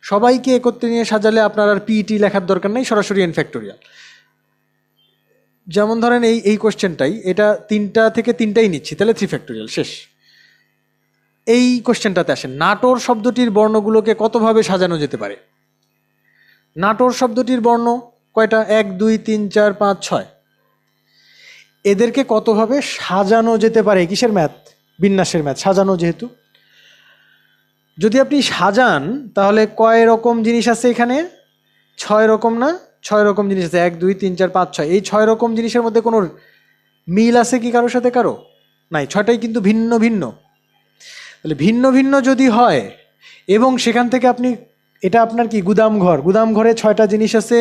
সবাইকে একত্রে নিয়ে সাজালে আপনার আর পিইটি লেখার দরকার নেই, সরাসরি এন ফ্যাক্টোরিয়াল। যেমন ধরেন এই কোশ্চেনটাই, এটা 3টা থেকে 3টাই নিচ্ছি, তাহলে 3 ফ্যাক্টোরিয়াল, শেষ। এই কোশ্চেনটাতে আসেন, নাটোর শব্দটির বর্ণগুলোকে কতভাবে সাজানো যেতে পারে? নাটোর শব্দটির বর্ণ কয়টা? 1 2 3 4 5 6। এদেরকে কতভাবে সাজানো যেতে পারে? কিসের ম্যাথ? বিন্যাসের ম্যাথ, সাজানো যেহেতু। যদি আপনি সাজান তাহলে কয় রকম জিনিস আছে এখানে? 6 রকম না? 6 রকম জিনিস আছে, 1 2 3 4 5 6। এই 6 রকম জিনিসের মধ্যে কোনো মিল আছে কি কারোর সাথে কারো? নাই, 6টাই কিন্তু ভিন্ন ভিন্ন। তাহলে ভিন্ন ভিন্ন যদি হয় এবং সেখান থেকে আপনি, এটা আপনার কি গুদাম ঘর, গুদাম ঘরে 6টা জিনিস আছে,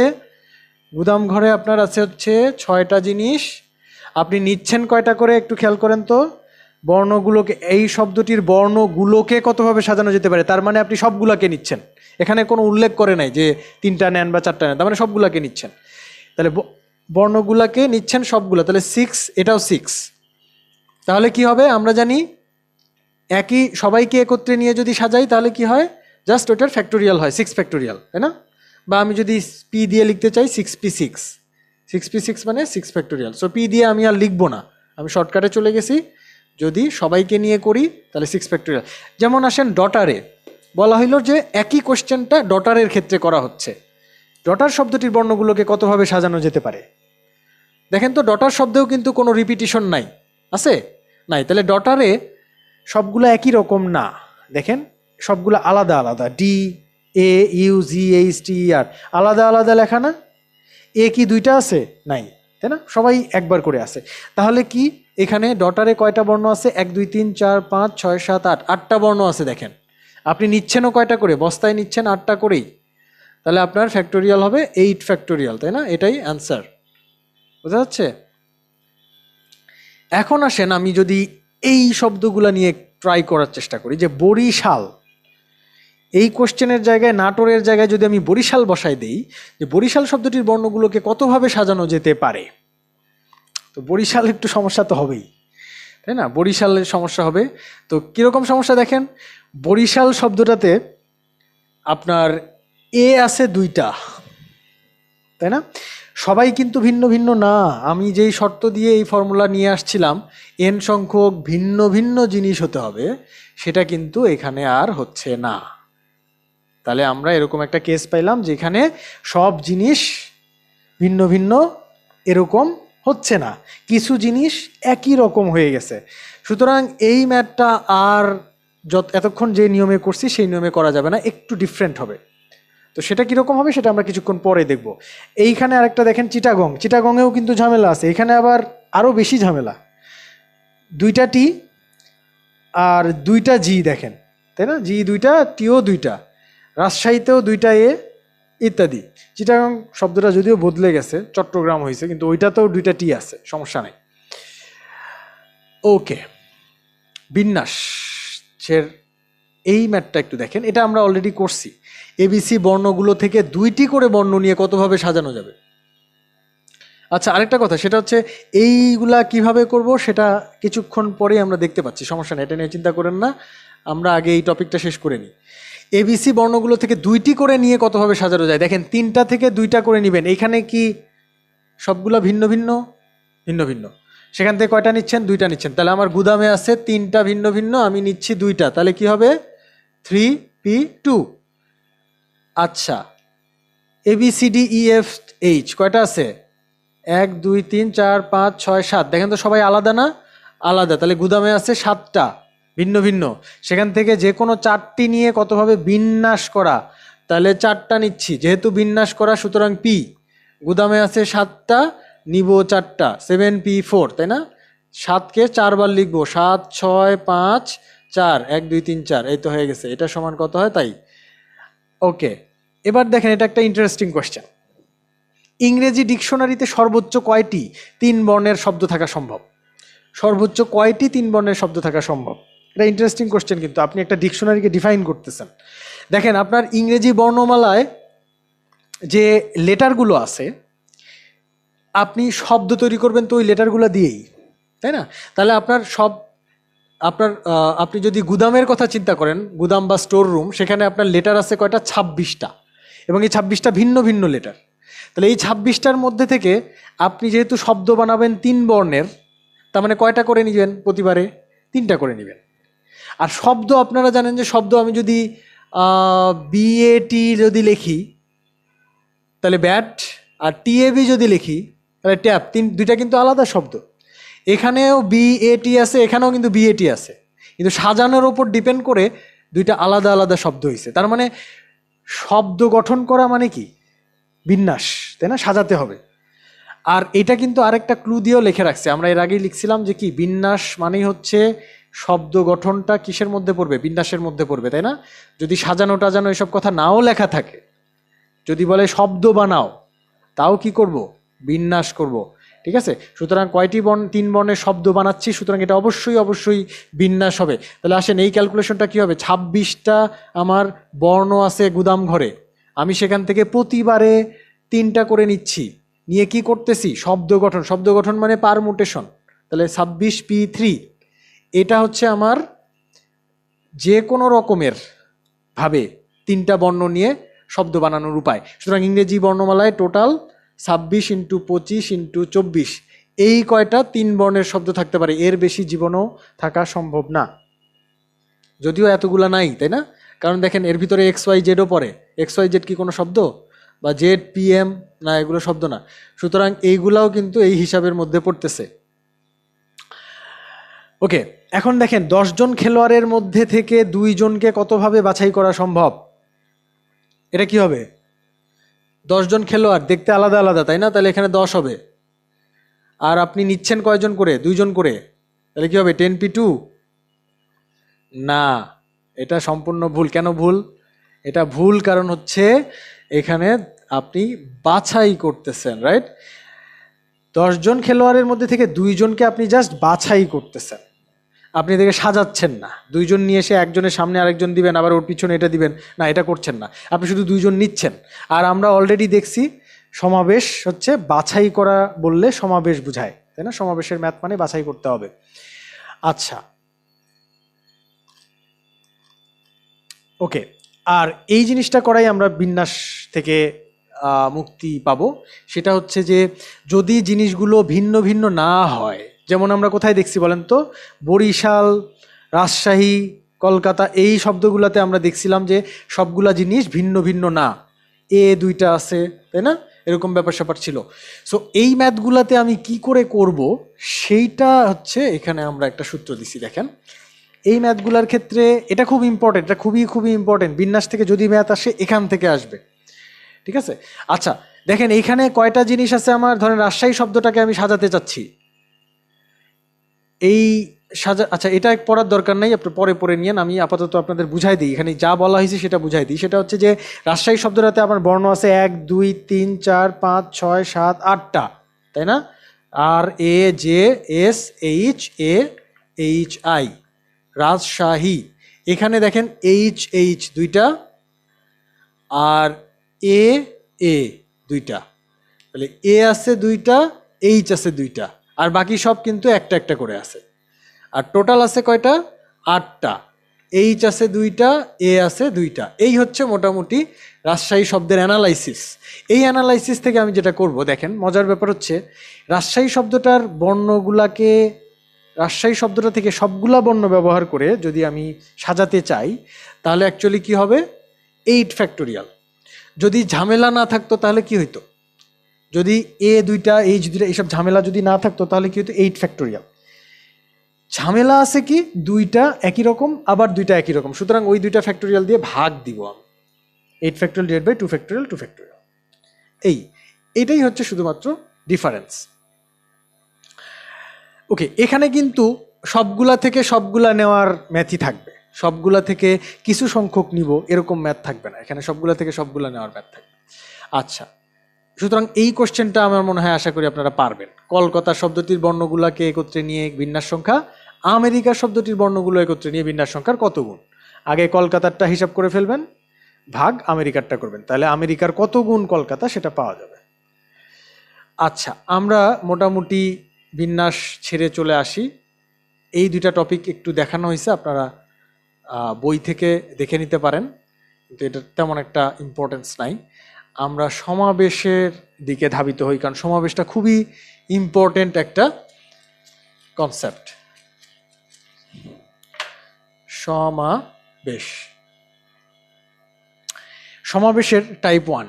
গুদাম ঘরে আপনার আছে হচ্ছে 6টা জিনিস। আপনি নিচ্ছেন কয়টা করে একটু খেয়াল করেন তো। বর্ণগুলোকে, এই শব্দটির বর্ণগুলোকে কতভাবে সাজানো যেতে পারে? তার মানে আপনি সবগুলাকে নিচ্ছেন, এখানে কোনো উল্লেখ করে নাই যে 3টা নেন বা 4টা নেন, তার মানে সবগুলাকে নিচ্ছেন। তাহলে বর্ণগুলাকে নিচ্ছেন সবগুলা, তাহলে 6, এটাও 6। তাহলে কি হবে? আমরা জানি একই সবাইকে একত্রে নিয়ে যদি সাজাই তাহলে কি হয়? জাস্ট ওটার ফ্যাক্টোরিয়াল হয়, 6 ফ্যাক্টোরিয়াল, তাই না? বা আমি যদি পি দিয়ে লিখতে চাই 6p6, 6p6 মানে 6 ফ্যাক্টোরিয়াল। সো পি দিয়ে আমি আর লিখবো না, আমি শর্টকাটে চলে গেছি। যদি সবাইকে নিয়ে করি তাহলে 6 ফ্যাক্টোরিয়াল। যেমন আসেন ডটারে, বলা হইল যে একই কোশ্চেনটা ডটারের ক্ষেত্রে করা হচ্ছে। ডটার শব্দটির বর্ণগুলোকে কতভাবে সাজানো যেতে পারে? দেখেন তো, ডটার শব্দেও কিন্তু কোনো রিপিটিশন নাই, আছে? নাই। তাহলে ডটারে সবগুলো একই রকম না, দেখেন সবগুলো আলাদা আলাদা। DAUGHTER আলাদা আলাদা লেখা না? এ কি 2টা আছে? নাই, তাই না? সবাই একবার করে আছে। তাহলে কি এখানে ডটারে কয়টা বর্ণ আছে? 1 2 3 4 5 6 7 8, 8টা বর্ণ আছে। দেখেন আপনি নিচ্ছেনও কয়টা করে? বস্তায় নিচ্ছেন 8টা করেই। তাহলে আপনার ফ্যাক্টোরিয়াল হবে 8 ফ্যাক্টোরিয়াল, তাই না? এটাই অ্যান্সার। বোঝা যাচ্ছে? এখন আসেন আমি যদি এই শব্দগুলা নিয়ে ট্রাই করার চেষ্টা করি, যে বরিশাল, এই কোশ্চেনের জায়গায় নাটোরের জায়গায় যদি আমি বরিশাল বসাই দিই, যে বরিশাল শব্দটির বর্ণগুলোকে কতভাবে সাজানো যেতে পারে, তো বরিশাল একটু সমস্যা তো হবেই, তাই না? বরিশালের সমস্যা হবে। তো কীরকম সমস্যা দেখেন, বরিশাল শব্দটাতে আপনার এ আছে 2টা, তাই না? সবাই কিন্তু ভিন্ন ভিন্ন না। আমি যেই শর্ত দিয়ে এই ফর্মুলা নিয়ে আসছিলাম, n সংখ্যক ভিন্ন ভিন্ন জিনিস হতে হবে, সেটা কিন্তু এখানে আর হচ্ছে না। তাহলে আমরা এরকম একটা কেস পাইলাম যেখানে সব জিনিস ভিন্ন ভিন্ন এরকম হচ্ছে না, কিছু জিনিস একই রকম হয়ে গেছে। সুতরাং এই ম্যাথটা আর এতক্ষণ যে নিয়মে করছি সেই নিয়মে করা যাবে না, একটু ডিফারেন্ট হবে। তো সেটা কীরকম হবে সেটা আমরা কিছুক্ষণ পরে দেখব। এইখানে আরেকটা দেখেন, চিটাগং, চিটাগংয়েও কিন্তু ঝামেলা আছে। এখানে আবার আরও বেশি ঝামেলা, 2টা টি আর 2টা জি, দেখেন, তাই না? জি 2টা, টিও 2টা, রাজশাহীতেও 2টা এ, ইত্যাদি। চিটাগং শব্দটা যদিও বদলে গেছে, চট্টগ্রাম হয়েছে, কিন্তু ওইটাতেও 2টা টি আছে, সমস্যা নেই। ওকে, বিন্যাসের এই ম্যাথটা একটু দেখেন, এটা আমরা অলরেডি করছি। এবিসি বর্ণগুলো থেকে 2টি করে বর্ণ নিয়ে কতভাবে সাজানো যাবে। আচ্ছা, আরেকটা কথা, সেটা হচ্ছে এইগুলা কিভাবে করব সেটা কিছুক্ষণ পরেই আমরা দেখতে পাচ্ছি, সমস্যা নেই, এটা নিয়ে চিন্তা করেন না। আমরা আগে এই টপিকটা শেষ করে নিই। এবিসি বর্ণগুলো থেকে 2টি করে নিয়ে কতভাবে সাজানো যায়, দেখেন 3টা থেকে 2টা করে নেবেন। এইখানে কি সবগুলো ভিন্ন ভিন্ন? ভিন্ন ভিন্ন। সেখান থেকে কয়টা নিচ্ছেন? 2টা নিচ্ছেন। তাহলে আমার গুদামে আছে 3টা ভিন্ন ভিন্ন, আমি নিচ্ছি 2টা, তাহলে কি হবে? 3p2। আচ্ছা, ABCDEFH কয়টা আছে? 1 2 3 4 5 6 7, দেখেন তো সবাই আলাদা না? আলাদা। তাহলে গুদামে আছে 7টা ভিন্ন ভিন্ন, সেখান থেকে যে কোনো 4টি নিয়ে কতভাবে বিন্যাস করা, তাহলে 4টা নিচ্ছি, যেহেতু বিন্যাস করা সুতরাং পি। গুদামে আছে 7টা, নিব 4টা, 7p4, তাই না? 7কে 4 বার লিখবো, 7 6 5 4, 1 2 3 4, এই তো হয়ে গেছে। এটা সমান কত হয় তাই। ওকে, এবার দেখেন, এটা একটা ইন্টারেস্টিং কোয়েশ্চেন। ইংরেজি ডিকশনারিতে সর্বোচ্চ কয়টি 3 বর্ণের শব্দ থাকা সম্ভব? সর্বোচ্চ কয়টি 3 বর্ণের শব্দ থাকা সম্ভব? এটা ইন্টারেস্টিং কোয়েশ্চেন, কিন্তু আপনি একটা ডিকশনারিকে ডিফাইন করতেছেন। দেখেন, আপনার ইংরেজি বর্ণমালায় যে লেটারগুলো আছে, আপনি শব্দ তৈরি করবেন তো ওই লেটারগুলো দিয়েই, তাই না? তাহলে আপনি যদি গুদামের কথা চিন্তা করেন, গুদাম বা স্টোর রুম, সেখানে আপনার লেটার আছে কয়টা? 26টা, এবং এই 26টা ভিন্ন ভিন্ন লেটার। তাহলে এই 26টার মধ্যে থেকে আপনি যেহেতু শব্দ বানাবেন 3 বর্ণের, তার মানে কয়টা করে নেবেন? প্রতিবারে 3টা করে নেবেন। আর শব্দ আপনারা জানেন যে শব্দ আমি যদি BAT যদি লিখি, তাহলে ব্যাট আর টিএবি যদি লিখি তাহলে ট্যাপ, দুইটা কিন্তু আলাদা শব্দ। এখানেও বিএটি আছে, এখানেও কিন্তু বিএটি আছে, কিন্তু সাজানোর ওপর ডিপেন্ড করে দুইটা আলাদা আলাদা শব্দ হয়েছে। তার মানে শব্দ গঠন করা মানে কি? বিন্যাস, তাই না? সাজাতে হবে। আর এটা কিন্তু আরেকটা ক্লু দিয়েও লিখে রাখছে, আমরা এর আগেই লিখছিলাম যে কি, বিন্যাস মানেই হচ্ছে শব্দ গঠনটা কিসের মধ্যে পড়বে? বিন্যাসের মধ্যে পড়বে, তাই না? যদি সাজানো টাজানো এসব কথা নাও লেখা থাকে, যদি বলে শব্দ বানাও, তাও কি করব? বিন্যাস করব, ঠিক আছে? সুতরাং কয়টি বর্ণ? 3 বর্ণের শব্দ বানাচ্ছি, সুতরাং এটা অবশ্যই অবশ্যই বিন্যাস হবে। তাহলে আসেন এই ক্যালকুলেশনটা কি হবে? 26টা আমার বর্ণ আছে গুদাম ঘরে, আমি সেখান থেকে প্রতিবারে 3টা করে নিচ্ছি, নিয়ে কি করতেছি? শব্দ গঠন। শব্দ গঠন মানে পারমুটেশন। তাহলে 26p3 এটা হচ্ছে আমার যে কোনো রকমের ভাবে 3টা বর্ণ নিয়ে শব্দ বানানোর উপায়। সুতরাং ইংরেজি বর্ণমালায় টোটাল 26 × 25 × 24 এই কয়টা 3 বর্ণের শব্দ থাকতে পারে, এর বেশি জীবনেও থাকা সম্ভব না। যদিও এতগুলা নাই, তাই না? কারণ দেখেন এর ভিতরে XYZও পড়ে। XYZ কি কোনো শব্দ? বা ZPM না, এগুলো শব্দ না। সুতরাং এইগুলাও কিন্তু এই হিসাবের মধ্যে পড়তেছে। ওকে, এখন দেখেন 10 জন খেলোয়াড়ের মধ্যে থেকে 2 জনকে কতভাবে বাছাই করা সম্ভব? এটা কি হবে? 10 জন খেলোয়াড় দেখতে আলাদা আলাদা, তাই না? তাহলে এখানে 10 হবে। আর আপনি নিচ্ছেন কয়জন করে? 2 জন করে, তাহলে কি হবে? 10p2? না, এটা সম্পূর্ণ ভুল। কেন ভুল? এটা ভুল কারণ হচ্ছে এখানে আপনি বাছাই করতেছেন, রাইট? 10 জন খেলোয়াড়ের মধ্যে থেকে 2 জনকে আপনি জাস্ট বাছাই করতেছেন, আপনি এদিকে সাজাচ্ছেন না। 2 জন নিয়ে এসে একজনের সামনে আরেকজন দিবেন, আবার ওর পিছনে এটা দিবেন না, এটা করছেন না। আপনি শুধু 2 জন নিচ্ছেন। আর আমরা অলরেডি দেখছি সমাবেশ হচ্ছে বাছাই করা বললে সমাবেশ বুঝায়, তাই না? সমাবেশের ম্যাথ মানে বাছাই করতে হবে। আচ্ছা, ওকে। আর এই জিনিসটা করাই আমরা বিন্যাস থেকে মুক্তি পাবো। সেটা হচ্ছে যে যদি জিনিসগুলো ভিন্ন ভিন্ন না হয়, যেমন আমরা কোথায় দেখছি বলেন তো? বরিশাল, রাজশাহী, কলকাতা, এই শব্দগুলোতে আমরা দেখছিলাম যে সবগুলা জিনিস ভিন্ন ভিন্ন না, দুইটা আছে, তাই না? এরকম ব্যাপার স্যাপার ছিল। সো এই ম্যাথগুলাতে আমি কি করে করব সেইটা হচ্ছে এখানে আমরা একটা সূত্র দিছি। দেখেন এই ম্যাথগুলার ক্ষেত্রে এটা খুব ইম্পর্টেন্ট, এটা খুবই খুবই ইম্পর্টেন্ট। বিন্যাস থেকে যদি ম্যাথ আসে এখান থেকে আসবে, ঠিক আছে? আচ্ছা দেখেন এইখানে কয়টা জিনিস আছে আমার। ধরেন রাজশাহী শব্দটাকে আমি সাজাতে চাচ্ছি, এই আচ্ছা এটা পড়ার দরকার নাই, আপনি পরে পড়ে নিয়েন। আমি আপাতত আপনাদের বুঝাই দিই, এখানে যা বলা হয়েছে সেটা বুঝাই দিই। সেটা হচ্ছে যে রাজশাহী শব্দটাতে আমার বর্ণ আছে 1 2 3 4 5 6 7 8টা, তাই না? RAJSHAHI, রাজশাহী। এখানে দেখেন HH দুইটা আর এ দুইটা, তাহলে এ আছে দুইটা, এইচ আছে দুইটা, আর বাকি সব কিন্তু একটা একটা করে আছে। আর টোটাল আছে কয়টা? 8টা। এইচ আছে দুইটা, এ আছে দুইটা। এই হচ্ছে মোটামুটি রাজশাহী শব্দের অ্যানালাইসিস। এই অ্যানালাইসিস থেকে আমি যেটা করব, দেখেন মজার ব্যাপার হচ্ছে রাজশাহী শব্দটার বর্ণগুলাকে, রাজশাহী শব্দটা থেকে সবগুলা বর্ণ ব্যবহার করে যদি আমি সাজাতে চাই, তাহলে অ্যাকচুয়ালি কি হবে? 8 ফ্যাক্টোরিয়াল। যদি ঝামেলা না থাকতো তাহলে কি হইতো? যদি দুইটা, এইচ দুইটা, এইসব ঝামেলা যদি না থাকতো তাহলে কি হতো? 8 ফ্যাক্টোরিয়াল। ঝামেলা আছে কি? দুইটা একই রকম, আবার দুইটা একই রকম, সুতরাং ওই দুইটা ফ্যাক্টোরিয়াল দিয়ে ভাগ দিব আমি। 8 factorial divide by 2 factorial 2 factorial. এটাই হচ্ছে শুধুমাত্র ডিফারেন্স। ওকে, এখানে কিন্তু সবগুলা থেকে সবগুলা নেওয়ার ম্যাথই থাকবে, সবগুলা থেকে কিছু সংখ্যক নিব এরকম ম্যাথ থাকবে না। এখানে সবগুলা থেকে সবগুলা নেওয়ার ম্যাথ থাকবে। আচ্ছা, সুতরাং এই কোশ্চেনটা আমার মনে হয় আশা করি আপনারা পারবেন। কলকাতা শব্দটির বর্ণগুলাকে একত্রে নিয়ে বিন্যাস সংখ্যা, আমেরিকা শব্দটির বর্ণগুলো একত্রে নিয়ে বিন্যাস সংখ্যার কত গুণ? আগে কলকাতারটা হিসাব করে ফেলবেন, ভাগ আমেরিকারটা করবেন, তাহলে আমেরিকার কত গুণ কলকাতা সেটা পাওয়া যাবে। আচ্ছা, আমরা মোটামুটি বিন্যাস ছেড়ে চলে আসি। এই দুইটা টপিক একটু দেখানো হয়েছে, আপনারা বই থেকে দেখে নিতে পারেন, কিন্তু এটা তেমন একটা ইম্পর্টেন্স নাই। আমরা সমাবেশের দিকে ধাবিত হই, কারণ সমাবেশটা খুবই ইম্পর্টেন্ট একটা কনসেপ্ট। সমাবেশের টাইপ 1।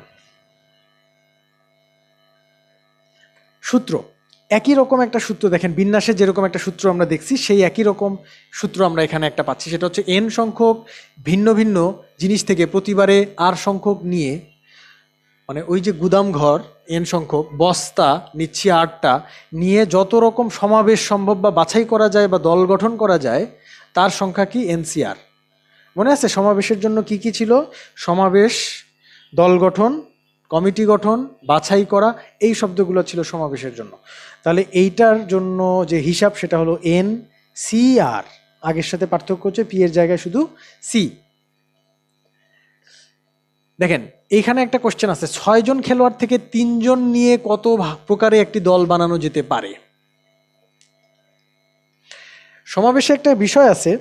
সূত্র একই রকম একটা সূত্র দেখেন, বিন্যাসে যেরকম একটা সূত্র আমরা দেখছি সেই একই রকম সূত্র আমরা এখানে একটা পাচ্ছি। সেটা হচ্ছে n সংখ্যক ভিন্ন ভিন্ন জিনিস থেকে প্রতিবারে r সংখ্যক নিয়ে, মানে ওই যে গুদাম ঘর n সংখ্যক বস্তা নিচ্ছি 8টা, নিয়ে যত রকম সমাবেশ সম্ভব বা বাছাই করা যায় বা দল গঠন করা যায় তার সংখ্যা কি NCR। মনে আছে সমাবেশের জন্য কি কি ছিল? সমাবেশ, দল গঠন, কমিটি গঠন, বাছাই করা, এই শব্দগুলো ছিল সমাবেশের জন্য। তাহলে এইটার জন্য যে হিসাব সেটা হলো NCR। আগের সাথে পার্থক্য হচ্ছে পি এর জায়গায় শুধু সি। দেখেন এইখানে একটা কোশ্চেন আছে, 6 জন খেলোয়াড় থেকে 3 জন নিয়ে কত প্রকারে একটি দল বানানো যেতে পারে? সমাবেশে একটা বিষয় আছে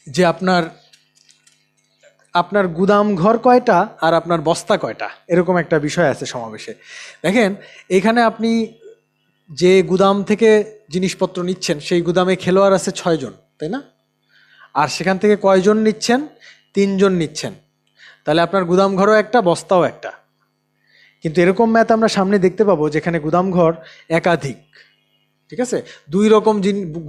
যে আপনার গুদাম ঘর কয়টা আর আপনার বস্তা কয়টা, এরকম একটা বিষয় আছে সমাবেশে। দেখেন এখানে আপনি যে গুদাম থেকে জিনিসপত্র নিচ্ছেন সেই গুদামে খেলোয়াড় আছে 6 জন, তাই না? আর সেখান থেকে কয়জন নিচ্ছেন? 3 জন নিচ্ছেন। তাহলে আপনার গুদাম ঘরও একটা, বস্তাও একটা। কিন্তু এরকম ম্যাথ আমরা সামনে দেখতে পাবো যেখানে গুদাম ঘর একাধিক, ঠিক আছে, 2 রকম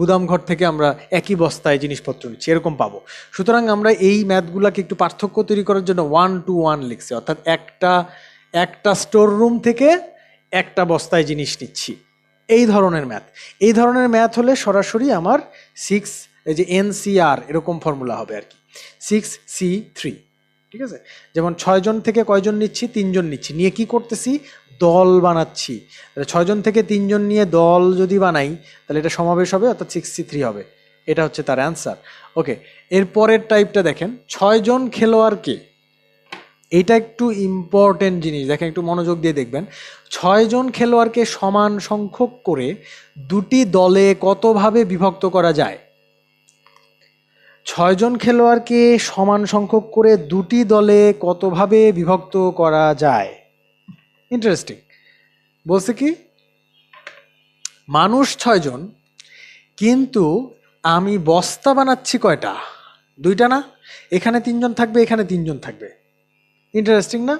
গুদাম ঘর থেকে আমরা একই বস্তায় জিনিসপত্র নিচ্ছি, এরকম পাবো। সুতরাং আমরা এই ম্যাথগুলোকে একটু পার্থক্য তৈরি করার জন্য 1 to 1 লিখছি, অর্থাৎ একটা স্টোর রুম থেকে একটা বস্তায় জিনিস নিচ্ছি, এই ধরনের ম্যাথ। এই ধরনের ম্যাথ হলে সরাসরি আমার 6, এই যে NCR এরকম ফর্মুলা হবে আর কি, 6C3, ঠিক আছে। যেমন 6 জন থেকে কয়জন নিচ্ছি? 3 জন নিচ্ছি, নিয়ে কি করতেছি? দল বানাচ্ছি। 6 জন থেকে 3 জন নিয়ে দল যদি বানাই তাহলে এটা সমাবেশ হবে, অর্থাৎ 6C3 হবে। এটা হচ্ছে তার অ্যান্সার। ওকে, এর পরের টাইপটা দেখেন, 6 জন খেলোয়াড়কে, এইটা একটু ইম্পর্টেন্ট জিনিস, দেখেন একটু মনোযোগ দিয়ে দেখবেন। 6 জন খেলোয়াড়কে সমান সংখ্যক করে 2টি দলে কতভাবে বিভক্ত করা যায়? 6 জন খেলোয়াড়কে সমান সংখ্যক করে 2টি দলে কতভাবে বিভক্ত করা যায়? ইন্টারেস্টিং। বলছে কি, মানুষ 6 জন, কিন্তু আমি বস্তা বানাচ্ছি কয়টা? 2টা না? এখানে 3 জন থাকবে, এখানে 3 জন থাকবে। ইন্টারেস্টিং না?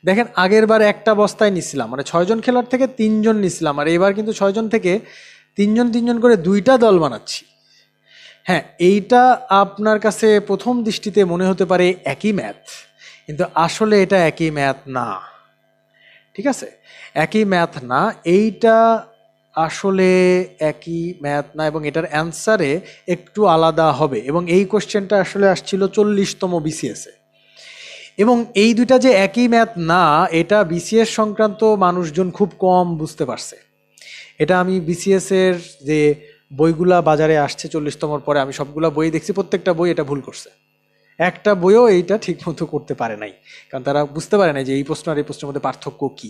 দেখেন আগের বার একটা বস্তায় নিছিলাম, মানে 6 জন খেলোয়াড় থেকে 3 জন নিছিলাম, আর এবার কিন্তু 6 জন থেকে 3 জন 3 জন করে 2টা দল বানাচ্ছি। হ্যাঁ, এইটা আপনার কাছে প্রথম দৃষ্টিতে মনে হতে পারে একই ম্যাথ, কিন্তু আসলে এটা একই ম্যাথ না, ঠিক আছে? একই ম্যাথ না, এইটা আসলে একই ম্যাথ না, এবং এটার অ্যান্সারে একটু আলাদা হবে। এবং এই কোশ্চেনটা আসলে আসছিল 40তম বিসিএসে। এবং এই দুইটা যে একই ম্যাথ না, এটা বিসিএস সংক্রান্ত মানুষজন খুব কম বুঝতে পারছে। এটা আমি বিসিএস এর যে বইগুলা বাজারে আসছে 40তমর পরে, আমি সবগুলা বই দেখছি, প্রত্যেকটা বই এটা ভুল করছে। একটা বইও এইটা ঠিক মতো করতে পারে নাই, কারণ তারা বুঝতে পারে না যে এই প্রশ্ন আর এই প্রশ্নের মধ্যে পার্থক্য কি।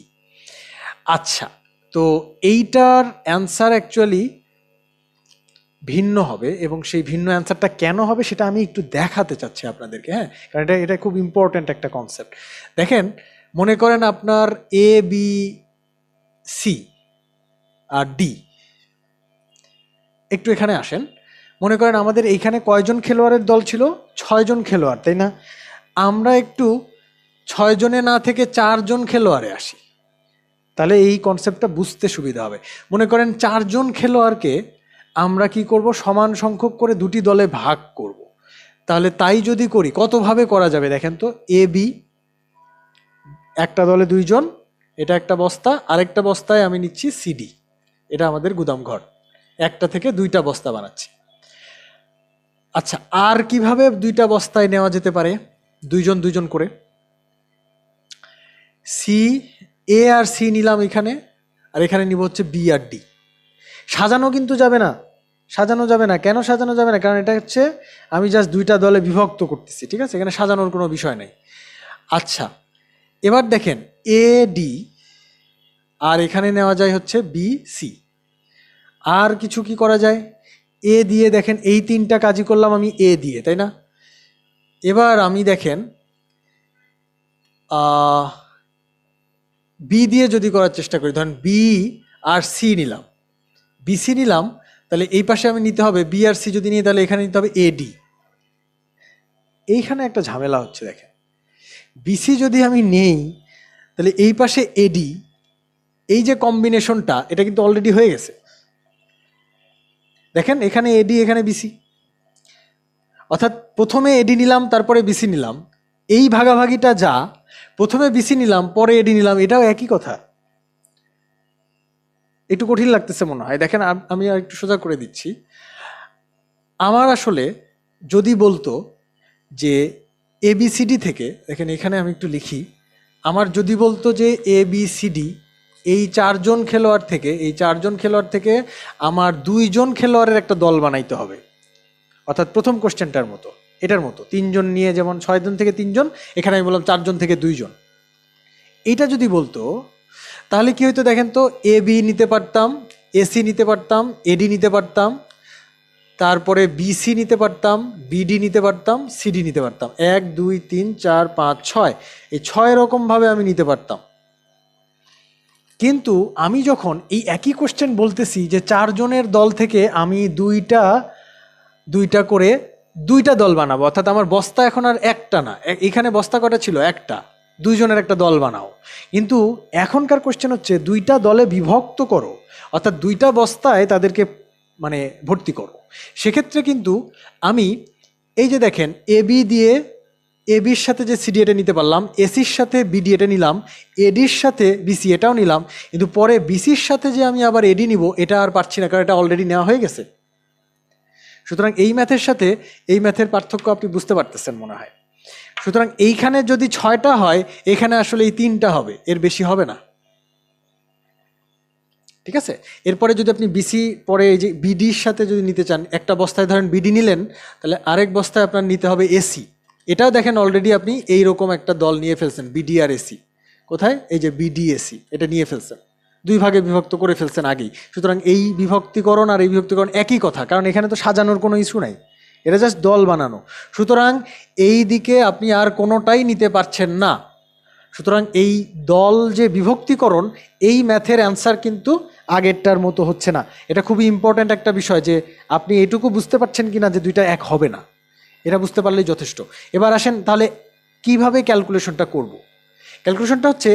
আচ্ছা, তো এইটার অ্যান্সার অ্যাকচুয়ালি ভিন্ন হবে, এবং সেই ভিন্ন অ্যান্সারটা কেন হবে সেটা আমি একটু দেখাতে চাচ্ছি আপনাদেরকে। হ্যাঁ, কারণ এটা খুব ইম্পর্ট্যান্ট একটা কনসেপ্ট। দেখেন, মনে করেন আপনার ABC আর D, একটু এখানে আসেন। মনে করেন আমাদের এইখানে কয়জন খেলোয়াড়ের দল ছিল? 6 জন খেলোয়াড়, তাই না? আমরা একটু 6 জনে না থেকে 4 জন খেলোয়াড়ে আসি, তাহলে এই কনসেপ্টটা বুঝতে সুবিধা হবে। মনে করেন 4 জন খেলোয়াড়কে আমরা কি করব? সমান সংখ্যক করে 2টি দলে ভাগ করব। তাহলে তাই যদি করি, কতভাবে করা যাবে দেখেন তো। AB, একটা দলে 2 জন, এটা একটা বস্তা, আরেকটা বস্তায় আমি নিচ্ছি CD, এটা আমাদের গুদাম ঘর, একটা থেকে 2টা বস্তা বানাচ্ছি। আচ্ছা, আর কিভাবে 2টা বস্তায় নেওয়া যেতে পারে? 2 জন 2 জন করে। A আর C নিলাম এখানে, আর এখানে নিব হচ্ছে B আর D। সাজানো কিন্তু যাবে না, সাজানো যাবে না। কেন সাজানো যাবে না? কারণ এটা হচ্ছে আমি জাস্ট 2টা দলে বিভক্ত করতেছি, ঠিক আছে? এখানে সাজানোর কোনো বিষয় নেই। আচ্ছা, এবার দেখেন AD, আর এখানে নেওয়া যায় হচ্ছে BC। আর কিছু কি করা যায়? A দিয়ে, দেখেন এই 3টা কাজই করলাম আমি A দিয়ে, তাই না? এবার আমি দেখেন B দিয়ে যদি করার চেষ্টা করি, ধরেন B আর C নিলাম, BC নিলাম, তাহলে এই পাশে আমি নিতে হবে B আর C, যদি নিই তাহলে এখানে নিতে হবে AD। এইখানে একটা ঝামেলা হচ্ছে, দেখেন BC যদি আমি নেই তাহলে এই পাশে AD, এই যে কম্বিনেশনটা, এটা কিন্তু অলরেডি হয়ে গেছে। দেখেন এখানে এডি, এখানে বিসি, অর্থাৎ প্রথমে এডি নিলাম তারপরে বিসি নিলাম। এই ভাগাভাগিটা যা, প্রথমে বিসি নিলাম পরে এডি নিলাম, এটাও একই কথা। একটু কঠিন লাগতেছে মনে হয়। দেখেন আমি আর একটু সোজা করে দিচ্ছি। আমার আসলে যদি বলতো যে এবিসিডি থেকে, দেখেন এখানে আমি একটু লিখি, আমার যদি বলতো যে এবিসিডি এই চারজন খেলোয়াড় থেকে আমার 2 জন খেলোয়াড়ের একটা দল বানাইতে হবে, অর্থাৎ প্রথম কোশ্চেনটার মতো, এটার মতো 3 জন নিয়ে, যেমন 6 জন থেকে 3 জন, এখানে আমি বললাম 4 জন থেকে 2 জন। এইটা যদি বলতো তাহলে কি হইতো দেখেন তো, এ বি নিতে পারতাম, এসি নিতে পারতাম, এডি নিতে পারতাম, তারপরে বিসি নিতে পারতাম, বিডি নিতে পারতাম, সিডি নিতে পারতাম। 1 2 3 4 5 6, এই 6 রকমভাবে আমি নিতে পারতাম। কিন্তু আমি যখন এই একই কোশ্চেন বলতেছি যে 4 জনের দল থেকে আমি দুইটা করে 2টা দল বানাবো, অর্থাৎ আমার বস্তা এখন আর একটা না, এখানে বস্তা কটা ছিল, একটা, 2 জনের একটা দল বানাও। কিন্তু এখনকার কোশ্চেন হচ্ছে 2টা দলে বিভক্ত করো, অর্থাৎ 2টা বস্তায় তাদেরকে মানে ভর্তি করো। সেক্ষেত্রে কিন্তু আমি এই যে দেখেন এবি দিয়ে, এবির সাথে যে সিডি এটা নিতে পারলাম, এসির সাথে বিডি এটা নিলাম, এডির সাথে বিসি এটাও নিলাম, কিন্তু পরে বিসির সাথে যে আমি আবার এডি নিব এটা আর পারছি না, কারণ এটা অলরেডি নেওয়া হয়ে গেছে। সুতরাং এই ম্যাথের সাথে এই ম্যাথের পার্থক্য আপনি বুঝতে পারতেছেন মনে হয়। সুতরাং এইখানে যদি 6টা হয়, এখানে আসলে এই 3টা হবে, এর বেশি হবে না। ঠিক আছে। এরপরে যদি আপনি বিসি পরে এই যে বিডির সাথে যদি নিতে চান, একটা বস্তায় ধরেন বিডি নিলেন, তাহলে আরেক বস্তায় আপনার নিতে হবে এসি। এটাও দেখেন অলরেডি আপনি এইরকম একটা দল নিয়ে ফেলছেন, বিডি আর এসি। কোথায়? এই যে বিডিএসি, এটা নিয়ে ফেলছেন, 2 ভাগে বিভক্ত করে ফেলছেন আগেই। সুতরাং এই বিভক্তিকরণ আর এই বিভক্তিকরণ একই কথা, কারণ এখানে তো সাজানোর কোনো ইস্যু নাই, এটা জাস্ট দল বানানো। সুতরাং এই দিকে আপনি আর কোনোটাই নিতে পারছেন না। সুতরাং এই দল যে বিভক্তিকরণ, এই ম্যাথের অ্যান্সার কিন্তু আগেরটার মতো হচ্ছে না। এটা খুবই ইম্পর্ট্যান্ট একটা বিষয়, যে আপনি এটুকু বুঝতে পারছেন কিনা যে 2টা এক হবে না, এটা বুঝতে পারলেই যথেষ্ট। এবার আসেন তাহলে কিভাবে ক্যালকুলেশনটা করব। ক্যালকুলেশনটা হচ্ছে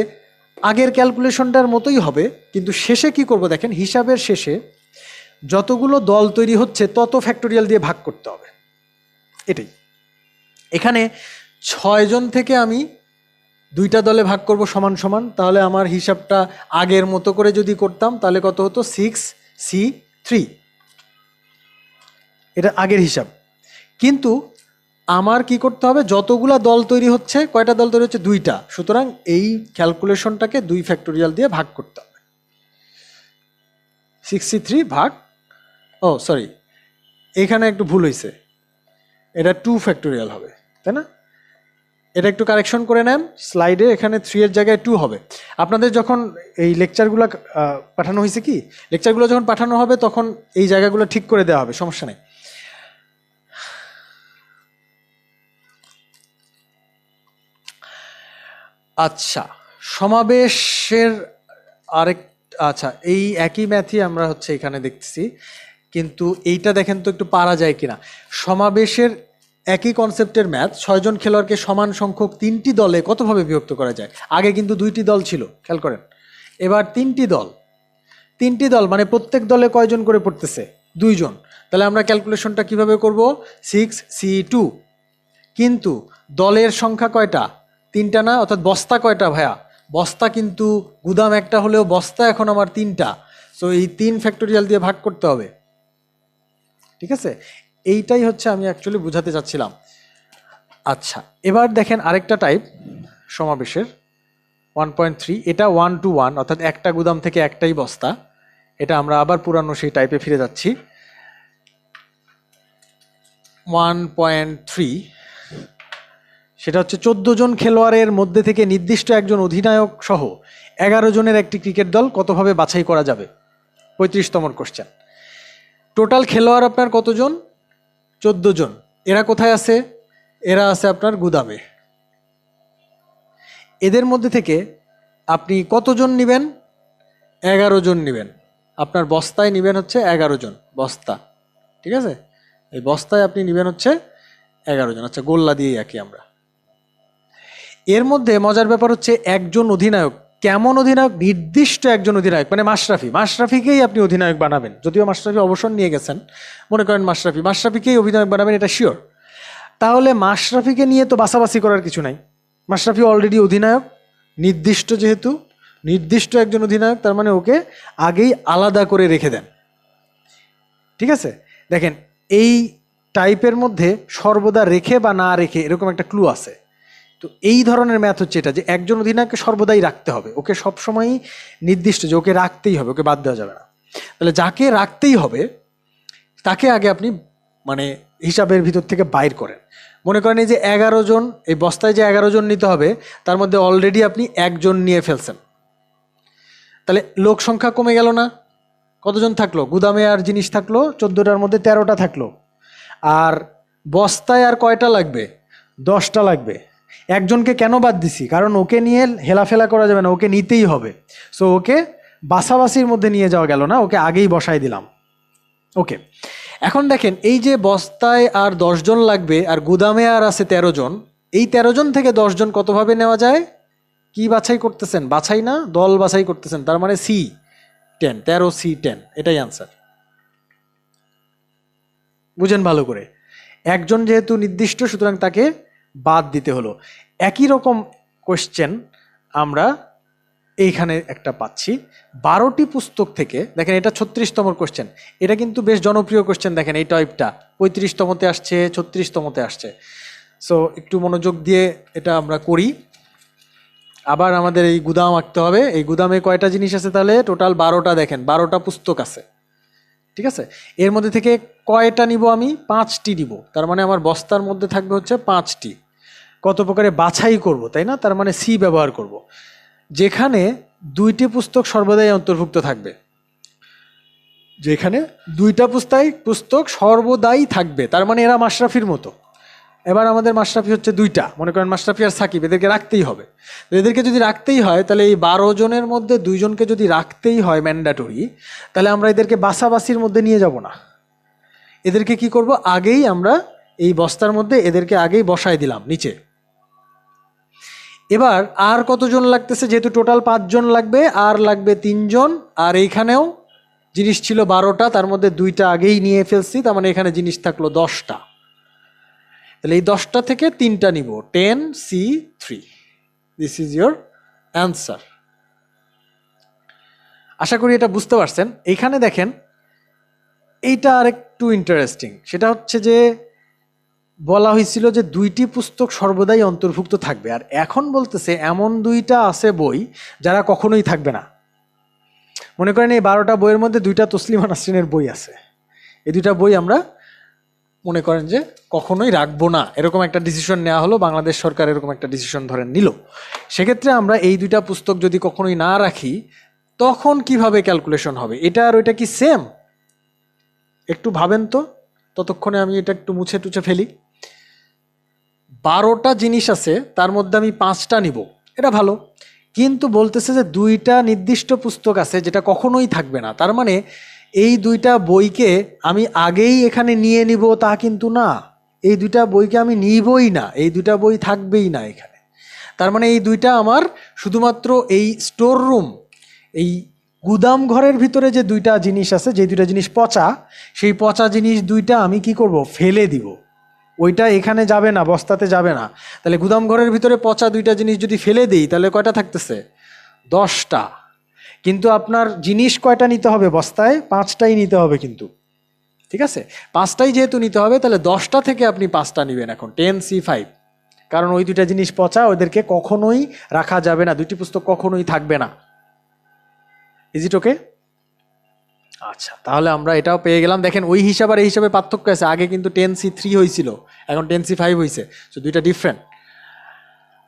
আগের ক্যালকুলেশনটার মতোই হবে, কিন্তু শেষে কি করব দেখেন, হিসাবের শেষে যতগুলো দল তৈরি হচ্ছে তত ফ্যাক্টোরিয়াল দিয়ে ভাগ করতে হবে, এটাই। এখানে 6 জন থেকে আমি 2টা দলে ভাগ করব সমান সমান, তাহলে আমার হিসাবটা আগের মতো করে যদি করতাম তাহলে কত হতো, 6C3, এটা আগের হিসাব। কিন্তু আমার কি করতে হবে, যতগুলা দল তৈরি হচ্ছে, কয়টা দল তৈরি হচ্ছে, 2টা, সুতরাং এই ক্যালকুলেশনটাকে 2 ফ্যাক্টোরিয়াল দিয়ে ভাগ করতে হবে। 63 ভাগ, ও সরি, এখানে একটু ভুল হয়েছে, এটা 2 ফ্যাক্টোরিয়াল হবে, তাই না? এটা একটু কারেকশন করে নেন স্লাইডে, এখানে 3 এর জায়গায় 2 হবে। আপনাদের যখন এই লেকচারগুলো পাঠানো হয়েছে, কি লেকচারগুলো যখন পাঠানো হবে তখন এই জায়গাগুলো ঠিক করে দেওয়া হবে, সমস্যা নেই। আচ্ছা, সমাবেশের আরেক, আচ্ছা এই একই ম্যাথই আমরা হচ্ছে এখানে দেখতেছি, কিন্তু এইটা দেখেন তো একটু পারা যায় কিনা। সমাবেশের একই কনসেপ্টের ম্যাথ, 6 জন খেলোয়াড়কে সমান সংখ্যক 3টি দলে কতভাবে বিভক্ত করা যায়। আগে কিন্তু 2টি দল ছিল, খেয়াল করেন, এবার 3টি দল মানে প্রত্যেক দলে কয়জন করে পড়তেছে, 2 জন। তাহলে আমরা ক্যালকুলেশনটা কিভাবে করব, 6C2, কিন্তু দলের সংখ্যা কয়টা, 3টা না, অর্থাৎ বস্তা কয়টা ভাইয়া, বস্তা কিন্তু গুদাম একটা হলেও বস্তা এখন আমার 3টা, সো এই 3 ফ্যাক্টোরিয়াল দিয়ে ভাগ করতে হবে। ঠিক আছে, এইটাই হচ্ছে আমি অ্যাকচুয়ালি বোঝাতে চাচ্ছিলাম। আচ্ছা, এবার দেখেন আরেকটা টাইপ সমাবেশের 1.3, এটা 1 to 1, অর্থাৎ একটা গুদাম থেকে একটাই বস্তা। এটা আমরা আবার পুরানো সেই টাইপে ফিরে যাচ্ছি। 1.3, সেটা হচ্ছে 14 জন খেলোয়াড়ের মধ্যে থেকে নির্দিষ্ট একজন অধিনায়ক সহ 11 জনের একটি ক্রিকেট দল কতভাবে বাছাই করা যাবে। 35তম কোশ্চেন। টোটাল খেলোয়াড় আপনার কতজন, 14 জন। এরা কোথায় আছে, এরা আছে আপনার গুদামে। এদের মধ্যে থেকে আপনি কতজন নেবেন, 11 জন নেবেন। আপনার বস্তায় নেবেন হচ্ছে 11 জন, বস্তা, ঠিক আছে, এই বস্তায় আপনি নেবেন হচ্ছে 11 জন। আচ্ছা, গোল্লা দিয়ে আঁকি আমরা। এর মধ্যে মজার ব্যাপার হচ্ছে একজন অধিনায়ক, কেমন অধিনায়ক? নির্দিষ্ট একজন অধিনায়ক, মানে মাশরাফিকেই আপনি অধিনায়ক বানাবেন। যদিও মাশরাফি অবসর নিয়ে গেছেন, মনে করেন মাশরাফিকেই অধিনায়ক বানাবেন, এটা শিওর। তাহলে মাশরাফিকে নিয়ে তো বাছাবাছি করার কিছু নাই, মাশরাফি অলরেডি অধিনায়ক, নির্দিষ্ট, যেহেতু নির্দিষ্ট একজন অধিনায়ক, তার মানে ওকে আগেই আলাদা করে রেখে দেন। ঠিক আছে, দেখেন এই টাইপের মধ্যে সর্বদা রেখে বা না রেখে এরকম একটা ক্লু আছে। তো এই ধরনের ম্যাথ হচ্ছে এটা, যে একজন অধিনায়ককে সর্বদাই রাখতে হবে, ওকে সবসময়ই নির্দিষ্ট, যে ওকে রাখতেই হবে, ওকে বাদ দেওয়া যাবে না। তাহলে যাকে রাখতেই হবে তাকে আগে আপনি মানে হিসাবের ভিতর থেকে বাইর করেন। মনে করেন এই যে 11 জন, এই বস্তায় যে 11 জন নিতে হবে, তার মধ্যে অলরেডি আপনি একজন নিয়ে ফেলছেন, তাহলে লোক সংখ্যা কমে গেল না? কতজন থাকলো? গুদামে আর জিনিস থাকলো 14টার মধ্যে 13টা থাকলো। আর বস্তায় আর কয়টা লাগবে? 10টা লাগবে। একজনকে কেন বাদ দিছি? কারণ ওকে নিয়ে হেলাফেলা করা যাবে না, ওকে নিতেই হবে। সো ওকে বাছাবাছির মধ্যে নিয়ে যাওয়া গেল না, ওকে আগেই বসাই দিলাম। ওকে, এখন দেখেন এই যে বস্তায় আর 10 জন লাগবে আর গুদামে আর আছে 13 জন, এই 13 জন থেকে 10 জন কতভাবে নেওয়া যায়? কি বাছাই করতেছেন? বাছাই না, দল বাছাই করতেছেন, তার মানে C10, 13C10, এটাই আনসার। বুঝেন ভালো করে, একজন যেহেতু নির্দিষ্ট, সুতরাং তাকে বাদ দিতে হলো। একই রকম কোশ্চেন আমরা এইখানে একটা পাচ্ছি 12টি পুস্তক থেকে। দেখেন এটা 36তম কোশ্চেন, এটা কিন্তু বেশ জনপ্রিয় কোশ্চেন। দেখেন এই টাইপটা 35তমতে আসছে, 36তমতে আসছে। সো একটু মনোযোগ দিয়ে এটা আমরা করি। আবার আমাদের এই গুদাম আঁকতে হবে। এই গুদামে কয়টা জিনিস আছে? তাহলে টোটাল 12টা। দেখেন 12টা পুস্তক আছে, ঠিক আছে। এর মধ্যে থেকে কয়টা নিব? আমি 5টি নিব, তার মানে আমার বস্তার মধ্যে থাকবে হচ্ছে 5টি। কত প্রকারে বাছাই করব, তাই না? তার মানে সি ব্যবহার করব, যেখানে 2টি পুস্তক সর্বদাই অন্তর্ভুক্ত থাকবে, যেখানে 2টা পুস্তক সর্বদাই থাকবে, তার মানে এরা মাশরাফির মতো। এবার আমাদের মাশরাফি হচ্ছে 2টা, মনে করেন মাশরাফি আর সাকিব, এদেরকে রাখতেই হবে। এদেরকে যদি রাখতেই হয়, তাহলে এই 12 জনের মধ্যে 2 জনকে যদি রাখতেই হয় ম্যান্ডাটরি, তাহলে আমরা এদেরকে বাছাবাছির মধ্যে নিয়ে যাব না। এদেরকে কি করব? আগেই আমরা এই বস্তার মধ্যে এদেরকে আগেই বসাই দিলাম নিচে। এবার আর কতজন লাগতেছে? যেহেতু টোটাল 5 জন লাগবে, আর লাগবে 3 জন। আর এইখানেও জিনিস ছিল 12টা, তার মধ্যে 2টা আগেই নিয়ে ফেলছি, তার মানে এখানে জিনিস থাকলো 10টা। তাহলে এই 10টা থেকে 3টা নিব, 10C3। This is your answer. আশা করি এটা বুঝতে পারছেন। এইখানে দেখেন এইটা আর একটু ইন্টারেস্টিং, সেটা হচ্ছে যে বলা হয়েছিল যে 2টি পুস্তক সর্বদাই অন্তর্ভুক্ত থাকবে, আর এখন বলতেছে এমন 2টা আছে বই যারা কখনোই থাকবে না। মনে করেন এই 12টা বইয়ের মধ্যে 2টা তসলিমা নাসরিনের বই আছে, এই 2টা বই আমরা মনে করেন যে কখনোই রাখবো না, এরকম একটা ডিসিশন নেওয়া হলো, বাংলাদেশ সরকার এরকম একটা ডিসিশন ধরেন নিল। সেক্ষেত্রে আমরা এই 2টা পুস্তক যদি কখনোই না রাখি, তখন কিভাবে ক্যালকুলেশন হবে? এটা আর ওইটা কি সেম? একটু ভাবেন তো, ততক্ষণে আমি এটা একটু মুছে টুছে ফেলি। 12টা জিনিস আছে, তার মধ্যে আমি 5টা নিব, এটা ভালো। কিন্তু বলতেছে যে 2টা নির্দিষ্ট পুস্তক আছে যেটা কখনোই থাকবে না, তার মানে এই 2টা বইকে আমি আগেই এখানে নিয়ে নিব তা কিন্তু না। এই 2টা বইকে আমি নিবই না, এই 2টা বই থাকবেই না এখানে। তার মানে এই 2টা আমার শুধুমাত্র এই স্টোর রুম, এই গুদাম ঘরের ভিতরে যে 2টা জিনিস আছে, যে 2টা জিনিস পচা, সেই পচা জিনিস 2টা আমি কি করব? ফেলে দিব। ওইটা এখানে যাবে না, বস্তাতে যাবে না। তাহলে গুদাম ঘরের ভিতরে পচা 2টা জিনিস যদি ফেলে দিই, তাহলে কয়টা থাকতেছে? 10টা। কিন্তু আপনার জিনিস কয়টা নিতে হবে? বস্তায় 5টাই নিতে হবে কিন্তু, ঠিক আছে। 5টাই যেহেতু নিতে হবে, তাহলে 10টা থেকে আপনি 5টা নেবেন এখন, 10C5। কারণ ওই 2টা জিনিস পচা, ওদেরকে কখনোই রাখা যাবে না, 2টি পুস্তক কখনোই থাকবে না। ইজ ইট ওকে? আচ্ছা, তাহলে আমরা এটাও পেয়ে গেলাম। দেখেন ওই হিসাব আর এই হিসাবে পার্থক্য আছে, আগে কিন্তু 10C3 হয়েছিল, এখন 10C5 হয়েছে, তো 2টা ডিফারেন্ট।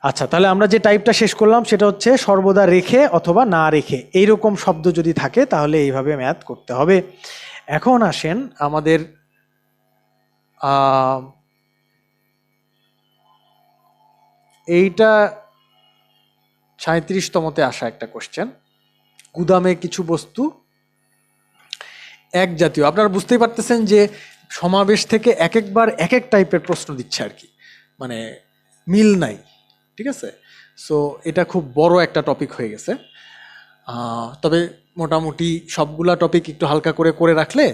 আচ্ছা, তাহলে আমরা যে টাইপটা শেষ করলাম সেটা হচ্ছে সর্বদা রেখে অথবা না রেখে, এইরকম শব্দ যদি থাকে তাহলে এইভাবে ম্যাথ করতে হবে। এখন আসেন আমাদের এইটা 37তমতে আসা একটা কোশ্চেন। গুদামে কিছু বস্তু এক জাতীয়, আপনারা বুঝতেই পারতেছেন যে সমাবেশ থেকে একবার এক এক টাইপের প্রশ্ন দিচ্ছে আর কি, মানে মিল নাই, ঠিক আছে। সো এটা খুব বড় একটা টপিক হয়ে গেছে। তবে মোটামুটি সবগুলা টপিক একটু হালকা করে করে রাখলে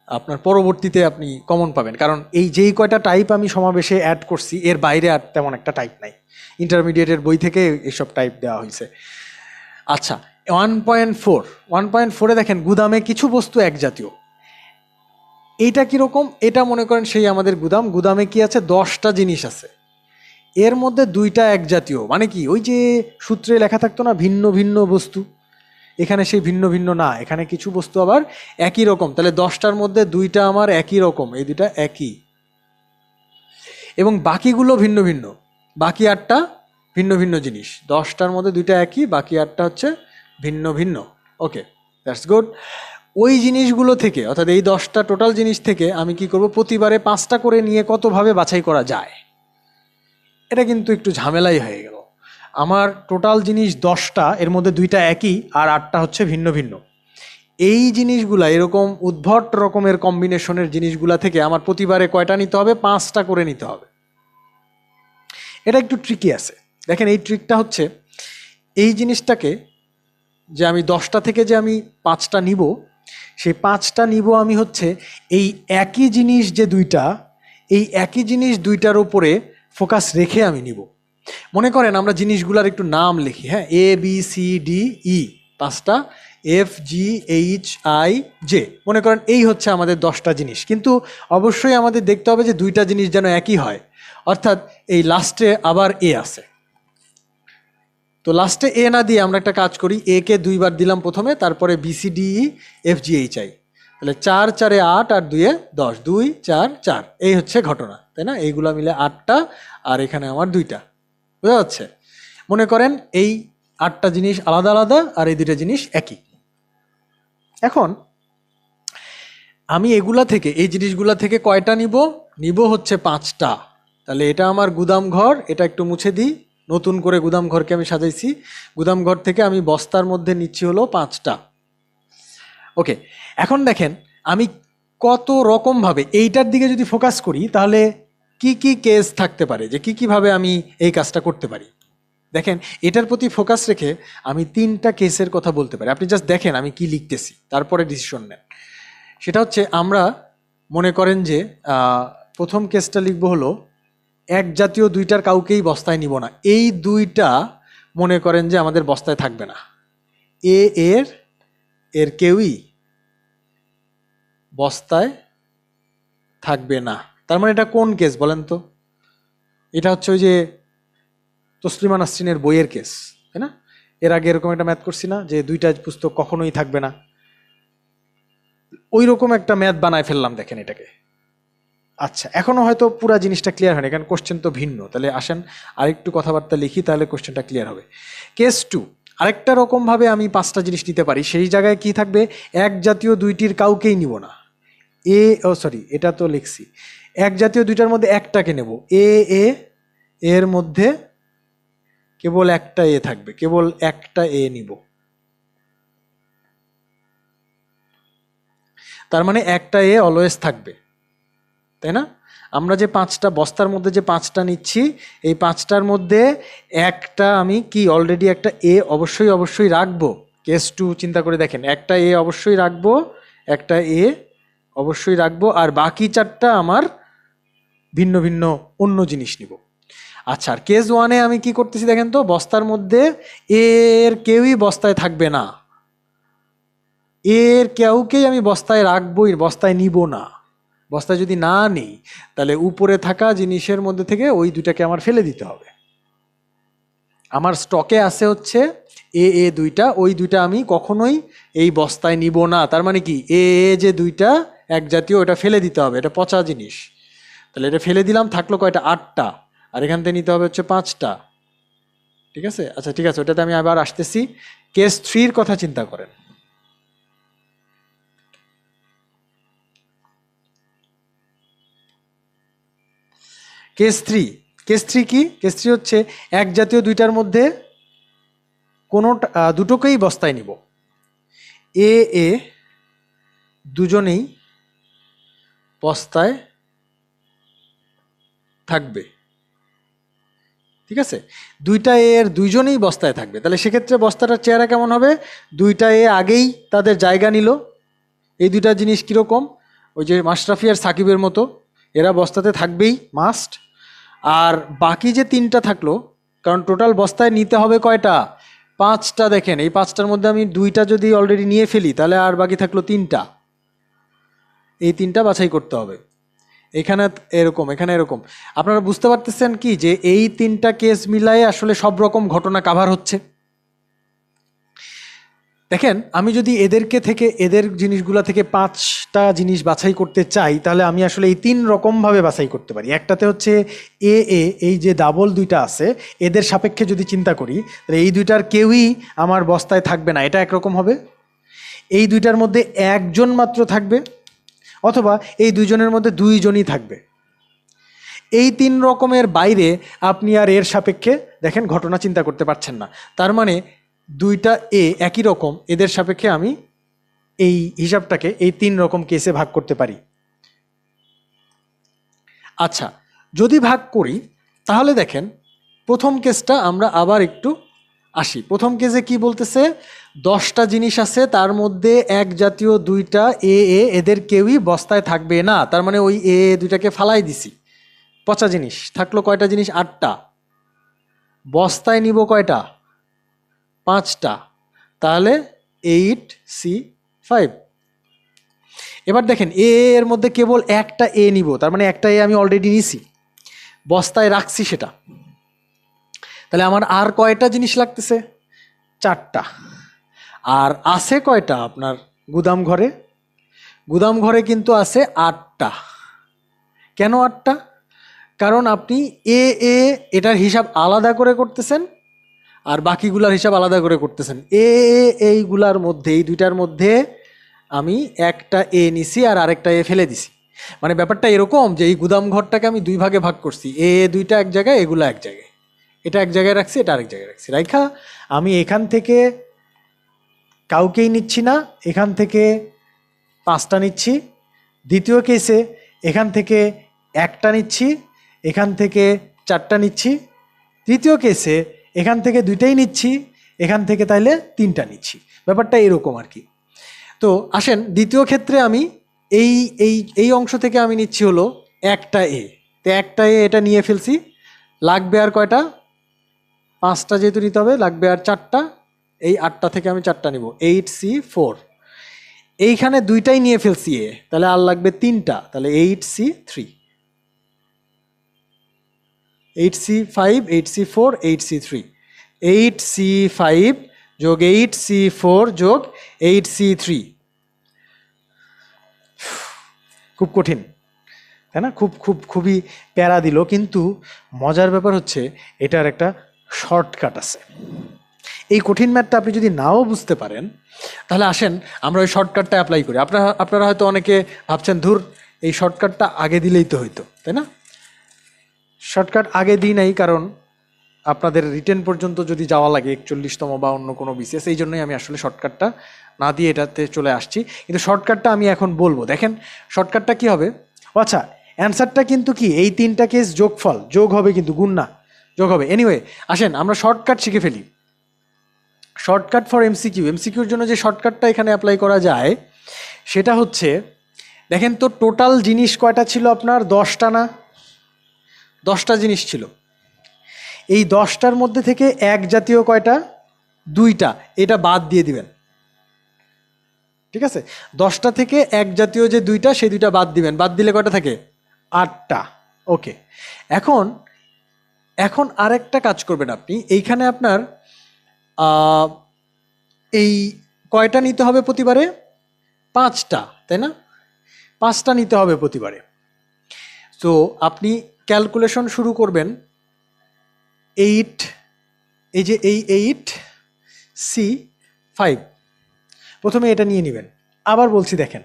আপনার পরবর্তীতে আপনি কমন পাবেন, কারণ এই যেই কয়টা টাইপ আমি সমাবেশে অ্যাড করছি এর বাইরে আর তেমন একটা টাইপ নাই, ইন্টারমিডিয়েটের বই থেকে এসব টাইপ দেওয়া হয়েছে। আচ্ছা, 1.4 দেখেন গুদামে কিছু বস্তু এক জাতীয়। এইটা কীরকম? এটা মনে করেন সেই আমাদের গুদামে কি আছে, 10টা জিনিস আছে, এর মধ্যে 2টা এক জাতীয়। মানে কি, ওই যে সূত্রে লেখা থাকতো না ভিন্ন ভিন্ন বস্তু, এখানে সেই ভিন্ন ভিন্ন না, এখানে কিছু বস্তু আবার একই রকম। তাহলে 10টার মধ্যে 2টা আমার একই রকম, এই 2টা একই, এবং বাকিগুলো ভিন্ন ভিন্ন, বাকি 8টা ভিন্ন ভিন্ন জিনিস। 10টার মধ্যে 2টা একই, বাকি 8টা হচ্ছে ভিন্ন ভিন্ন। ওকে, দ্যাটস গুড। ওই জিনিসগুলো থেকে, অর্থাৎ এই 10টা টোটাল জিনিস থেকে আমি কি করব, প্রতিবারে 5টা করে নিয়ে কতভাবে বাছাই করা যায়। এটা কিন্তু একটু ঝামেলাই হয়ে গেল। আমার টোটাল জিনিস 10টা, এর মধ্যে 2টা একই আর 8টা হচ্ছে ভিন্ন ভিন্ন। এই জিনিসগুলা, এরকম উদ্ভট রকমের কম্বিনেশনের জিনিসগুলা থেকে আমার প্রতিবারে কয়টা নিতে হবে, 5টা করে নিতে হবে। এটা একটু ট্রিকি আছে। দেখেন, এই ট্রিকটা হচ্ছে, এই জিনিসটাকে যে আমি 10টা থেকে যে আমি 5টা নিব, সেই 5টা নিব আমি হচ্ছে এই একই জিনিস যে 2টা, এই একই জিনিস 2টার উপরে ফোকাস রেখে আমি নিব। মনে করেন আমরা জিনিসগুলার একটু নাম লিখি, হ্যাঁ, ABCDE 5টা, FGHIJ, মনে করেন এই হচ্ছে আমাদের 10টা জিনিস। কিন্তু অবশ্যই আমাদের দেখতে হবে যে 2টা জিনিস যেন একই হয়, অর্থাৎ এই লাস্টে আবার এ আছে। তো লাস্টে এ না দিয়ে আমরা একটা কাজ করি, এ কে 2বার দিলাম প্রথমে, তারপরে BCDE FGHI, তাহলে 4 4 8 আর 2 10, 2 4 4, এই হচ্ছে ঘটনা, তাই না? এইগুলা মিলে 8টা, আর এখানে আমার 2টা, বুঝা যাচ্ছে? মনে করেন এই 8টা জিনিস আলাদা আলাদা আর এই 2টা জিনিস একই। এখন আমি এগুলা থেকে, এই জিনিসগুলা থেকে কয়টা নিব হচ্ছে 5টা। তাহলে এটা আমার গুদাম ঘর, এটা একটু মুছে দিই, নতুন করে গুদাম ঘরকে আমি সাজাইছি। গুদাম ঘর থেকে আমি বস্তার মধ্যে নিচ্ছি হলো 5টা। ওকে, এখন দেখেন আমি কত রকমভাবে এইটার দিকে যদি ফোকাস করি, তাহলে কি কি কেস থাকতে পারে, যে কি কিভাবে আমি এই কাজটা করতে পারি। দেখেন, এটার প্রতি ফোকাস রেখে আমি 3টা কেসের কথা বলতে পারি। আপনি জাস্ট দেখেন আমি কি লিখতেছি, তারপরে ডিসিশন নেন। সেটা হচ্ছে, আমরা মনে করেন যে প্রথম কেসটা লিখবো হলো, এক জাতীয় 2টার কাউকেই বস্তায় নিব না। এই 2টা মনে করেন যে আমাদের বস্তায় থাকবে না, এর কেউই বস্তায় থাকবে না। তার মানে এটা কোন কেস বলেন তো? এটা হচ্ছে ওই যে তসলিমা নাসরিনের বইয়ের কেস, তাই না? এর আগে এরকম একটা ম্যাথ করছি না, যে 2টা পুস্তক কখনোই থাকবে না, ওই রকম একটা ম্যাথ বানায় ফেললাম। দেখেন এটাকে। আচ্ছা, এখনো হয়তো পুরা জিনিসটা ক্লিয়ার হয়নি, কারণ কোশ্চেন তো ভিন্ন। তাহলে আসেন আরেকটু কথাবার্তা লিখি, তাহলে কোশ্চেনটা ক্লিয়ার হবে। কেস 2, আরেকটা রকমভাবে আমি 5টা জিনিস নিতে পারি। সেই জায়গায় কি থাকবে, এক জাতীয় 2টির কাউকেই নিব না। এটা তো লিখছি, এক জাতীয় 2টার মধ্যে একটাকে নেব, এর মধ্যে কেবল একটা এ থাকবে, কেবল একটা এ নিব। তার মানে একটা এ অলওয়েজ থাকবে, তাই না? আমরা যে 5টা বস্তার মধ্যে যে 5টা নিচ্ছি, এই 5টার মধ্যে একটা আমি কি অলরেডি একটা এ অবশ্যই রাখবো। কেস 2 চিন্তা করে দেখেন, একটা এ অবশ্যই রাখবো, একটা এ অবশ্যই রাখবো, আর বাকি 4টা আমার ভিন্ন ভিন্ন অন্য জিনিস নিব। আচ্ছা, আর কেস 1-এ আমি কি করতেছি দেখেন তো, বস্তার মধ্যে এর কেউই বস্তায় থাকবে না, এর কাউকেই আমি বস্তায় রাখবোই, বস্তায় নিব না। বস্তায় যদি না নেই, তাহলে উপরে থাকা জিনিসের মধ্যে থেকে ওই 2টাকে আমার ফেলে দিতে হবে। আমার স্টকে আছে হচ্ছে এ 2টা, ওই 2টা আমি কখনোই এই বস্তায় নিব না। তার মানে কি, যে 2টা এক জাতীয়, ওটা ফেলে দিতে হবে, এটা পচা জিনিস। তাহলে এটা ফেলে দিলাম, থাকলো কয়টা, 8টা, আর এখান থেকে নিতে হবে হচ্ছে 5টা। ঠিক আছে? আচ্ছা ঠিক আছে, ওটাতে আমি আবার আসতেছি। কেস 3-র কথা চিন্তা করেন। কেস 3 কি? কেস 3 হচ্ছে এক জাতীয় 2টার মধ্যে দুটোকেই বস্তায় নিব। এ দুজনেই বস্তায় থাকবে, ঠিক আছে, দুইটা এ এর দুইজনেই বস্তায় থাকবে, তাহলে সেক্ষেত্রে বস্তাটার চেহারা কেমন হবে? দুইটা এ আগেই তাদের জায়গা নিল, এই দুইটা জিনিস কীরকম, ওই যে মাশরাফি আর সাকিবের মতো, এরা বস্তাতে থাকবেই মাস্ট। আর বাকি যে তিনটা থাকলো, কারণ টোটাল বস্তায় নিতে হবে কয়টা? 5টা। দেখেন এই 5টার মধ্যে আমি 2টা যদি অলরেডি নিয়ে ফেলি, তাহলে আর বাকি থাকলো 3টা, এই 3টা বাছাই করতে হবে। এখানে এরকম, এখানে এরকম। আপনারা বুঝতে পারতেছেন কি যে এই 3টা কেস মিলায়ে আসলে সব রকম ঘটনা কাভার হচ্ছে। দেখেন আমি যদি এদের জিনিসগুলা থেকে 5টা জিনিস বাছাই করতে চাই, তাহলে আমি আসলে এই 3 রকমভাবে বাছাই করতে পারি। একটাতে হচ্ছে এ এ, এই যে ডাবল দুইটা আছে এদের সাপেক্ষে যদি চিন্তা করি, তাহলে এই দুইটার কেউই আমার বস্তায় থাকবে না, এটা একরকম হবে। এই দুইটার মধ্যে একজন মাত্র থাকবে, অথবা এই দুইজনের মধ্যে দুইজনই থাকবে। এই 3 রকমের বাইরে আপনি আর এর সাপেক্ষে দেখেন ঘটনা চিন্তা করতে পারছেন না। তার মানে দুইটা এ একই রকম, এদের সাপেক্ষে আমি এই হিসাবটাকে এই 3 রকম কেসে ভাগ করতে পারি। আচ্ছা, যদি ভাগ করি তাহলে দেখেন প্রথম কেসটা আমরা আবার একটু আসি। প্রথম কেসে কি বলতেছে? 10টা জিনিস আছে, তার মধ্যে এক জাতীয় 2টা এ এ, এদের কেউই বস্তায় থাকবে না। তার মানে ওই এ দুইটাকে ফালাই দিছি, পচা জিনিস। থাকলো কয়টা জিনিস? 8টা। বস্তায় নিব কয়টা? 5টা। তাহলে 8C5। এবার দেখেন এ এর মধ্যে কেবল একটা এ নিব, তার মানে একটা এ আমি অলরেডি নিছি, বস্তায় রাখছি সেটা। তাহলে আমার আর কয়টা জিনিস লাগতেছে? 4টা। আর আছে কয়টা আপনার গুদাম ঘরে? গুদাম ঘরে কিন্তু আছে 8টা। কেন 8টা? কারণ আপনি এ এ এটার হিসাব আলাদা করে করতেছেন, আর বাকিগুলার হিসাব আলাদা করে করতেছেন। এ এইগুলার মধ্যে, এই দুইটার মধ্যে আমি একটা এ নিছি আর আরেকটা এ ফেলে দিছি। মানে ব্যাপারটা এরকম যে এই গুদাম ঘরটাকে আমি 2 ভাগে ভাগ করছি, এ দুইটা এক জায়গায়, এগুলো এক জায়গায়, এটা এক জায়গায় রাখছি, এটা আরেক জায়গায় রাখছি। রাইখা আমি এখান থেকে কাউকেই নিচ্ছি না, এখান থেকে 5টা নিচ্ছি। দ্বিতীয় কেসে এখান থেকে একটা নিচ্ছি, এখান থেকে 4টা নিচ্ছি। তৃতীয় কেসে এখান থেকে 2টাই নিচ্ছি, এখান থেকে তাইলে 3টা নিচ্ছি। ব্যাপারটা এরকম আর কি। তো আসেন দ্বিতীয় ক্ষেত্রে আমি এই এই এই অংশ থেকে আমি নিচ্ছি হলো একটা এ। তো একটা এ এটা নিয়ে ফেলছি, লাগবে আর কয়টা? 5টা যেহেতু নিতে হবে, লাগবে আর 4টা। এই 8টা থেকে আমি 4টা নিব, 8C4। এইখানে 2টাই নিয়ে ফেলছি এ, তাহলে আর লাগবে 3টা, তাহলে 8C3। 8C5, 8C4, 8C3। 8C5 যোগ 8C4 যোগ 8C3। খুব কঠিন, তাই না? খুবই প্যারা দিল, কিন্তু মজার ব্যাপার হচ্ছে এটার একটা শর্টকাট আছে। এই কঠিন ম্যাথটা আপনি যদি নাও বুঝতে পারেন, তাহলে আসেন আমরা ওই শর্টকাটটা অ্যাপ্লাই করি। আপনারা হয়তো অনেকে ভাবছেন ধুর এই শর্টকাটটা আগে দিলেই তো হইতো, তাই না? শর্টকাট আগে দিই নাই, কারণ আপনাদের রিটেন পর্যন্ত যদি যাওয়া লাগে 41তম বা অন্য কোনো বিসিএস, এই জন্যই আমি আসলে শর্টকাটটা না দিয়ে এটাতে চলে আসছি। কিন্তু শর্টকাটটা আমি এখন বলবো। দেখেন শর্টকাটটা কি হবে? আচ্ছা, অ্যান্সারটা কিন্তু কি এই 3টা কেস যোগফল, যোগ হবে কিন্তু গুণ না, যোগ হবে। এনিওয়ে আসেন আমরা শর্টকাট শিখে ফেলি। শর্টকাট ফর এমসিকিউ, এমসিকিউর জন্য যে শর্টকাটটা এখানে অ্যাপ্লাই করা যায় সেটা হচ্ছে, দেখেন তো টোটাল জিনিস কয়টা ছিল আপনার? 10টা না? 10টা জিনিস ছিল। এই 10টার মধ্যে থেকে এক জাতীয় কয়টা? 2টা। এটা বাদ দিয়ে দিবেন, ঠিক আছে? 10টা থেকে এক জাতীয় যে 2টা, সেই 2টা বাদ দিবেন। বাদ দিলে কয়টা থাকে? 8টা। ওকে, এখন এখন আরেকটা কাজ করবেন আপনি। এইখানে আপনার এই কয়টা নিতে হবে প্রতিবারে? 5টা, তাই না? 5টা নিতে হবে প্রতিবারে। তো আপনি ক্যালকুলেশন শুরু করবেন 8, এই যে এই 8C5, প্রথমে এটা নিয়ে নেবেন। আবার বলছি দেখেন,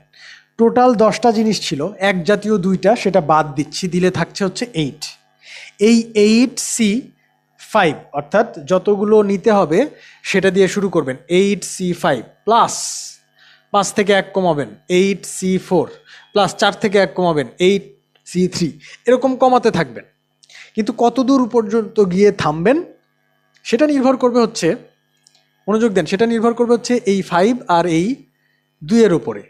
টোটাল 10টা জিনিস ছিল, এক জাতীয় 2টা, সেটা বাদ দিচ্ছি, দিলে থাকছে হচ্ছে 8। এই 8C5 অর্থাৎ যতগুলো নিতে হবে সেটা দিয়ে শুরু করবেন। 8C5 প্লাস 5 থেকে 1 কমাবেন 8C4 প্লাস 4 থেকে 1 কমাবেন 8C3, এরকম কমাতে থাকবেন। কিন্তু কত দূর পর্যন্ত গিয়ে থামবেন সেটা নির্ভর করবে হচ্ছে, মনোযোগ দেন, সেটা নির্ভর করবে হচ্ছে এই 5 আর এই 2-এর উপরে।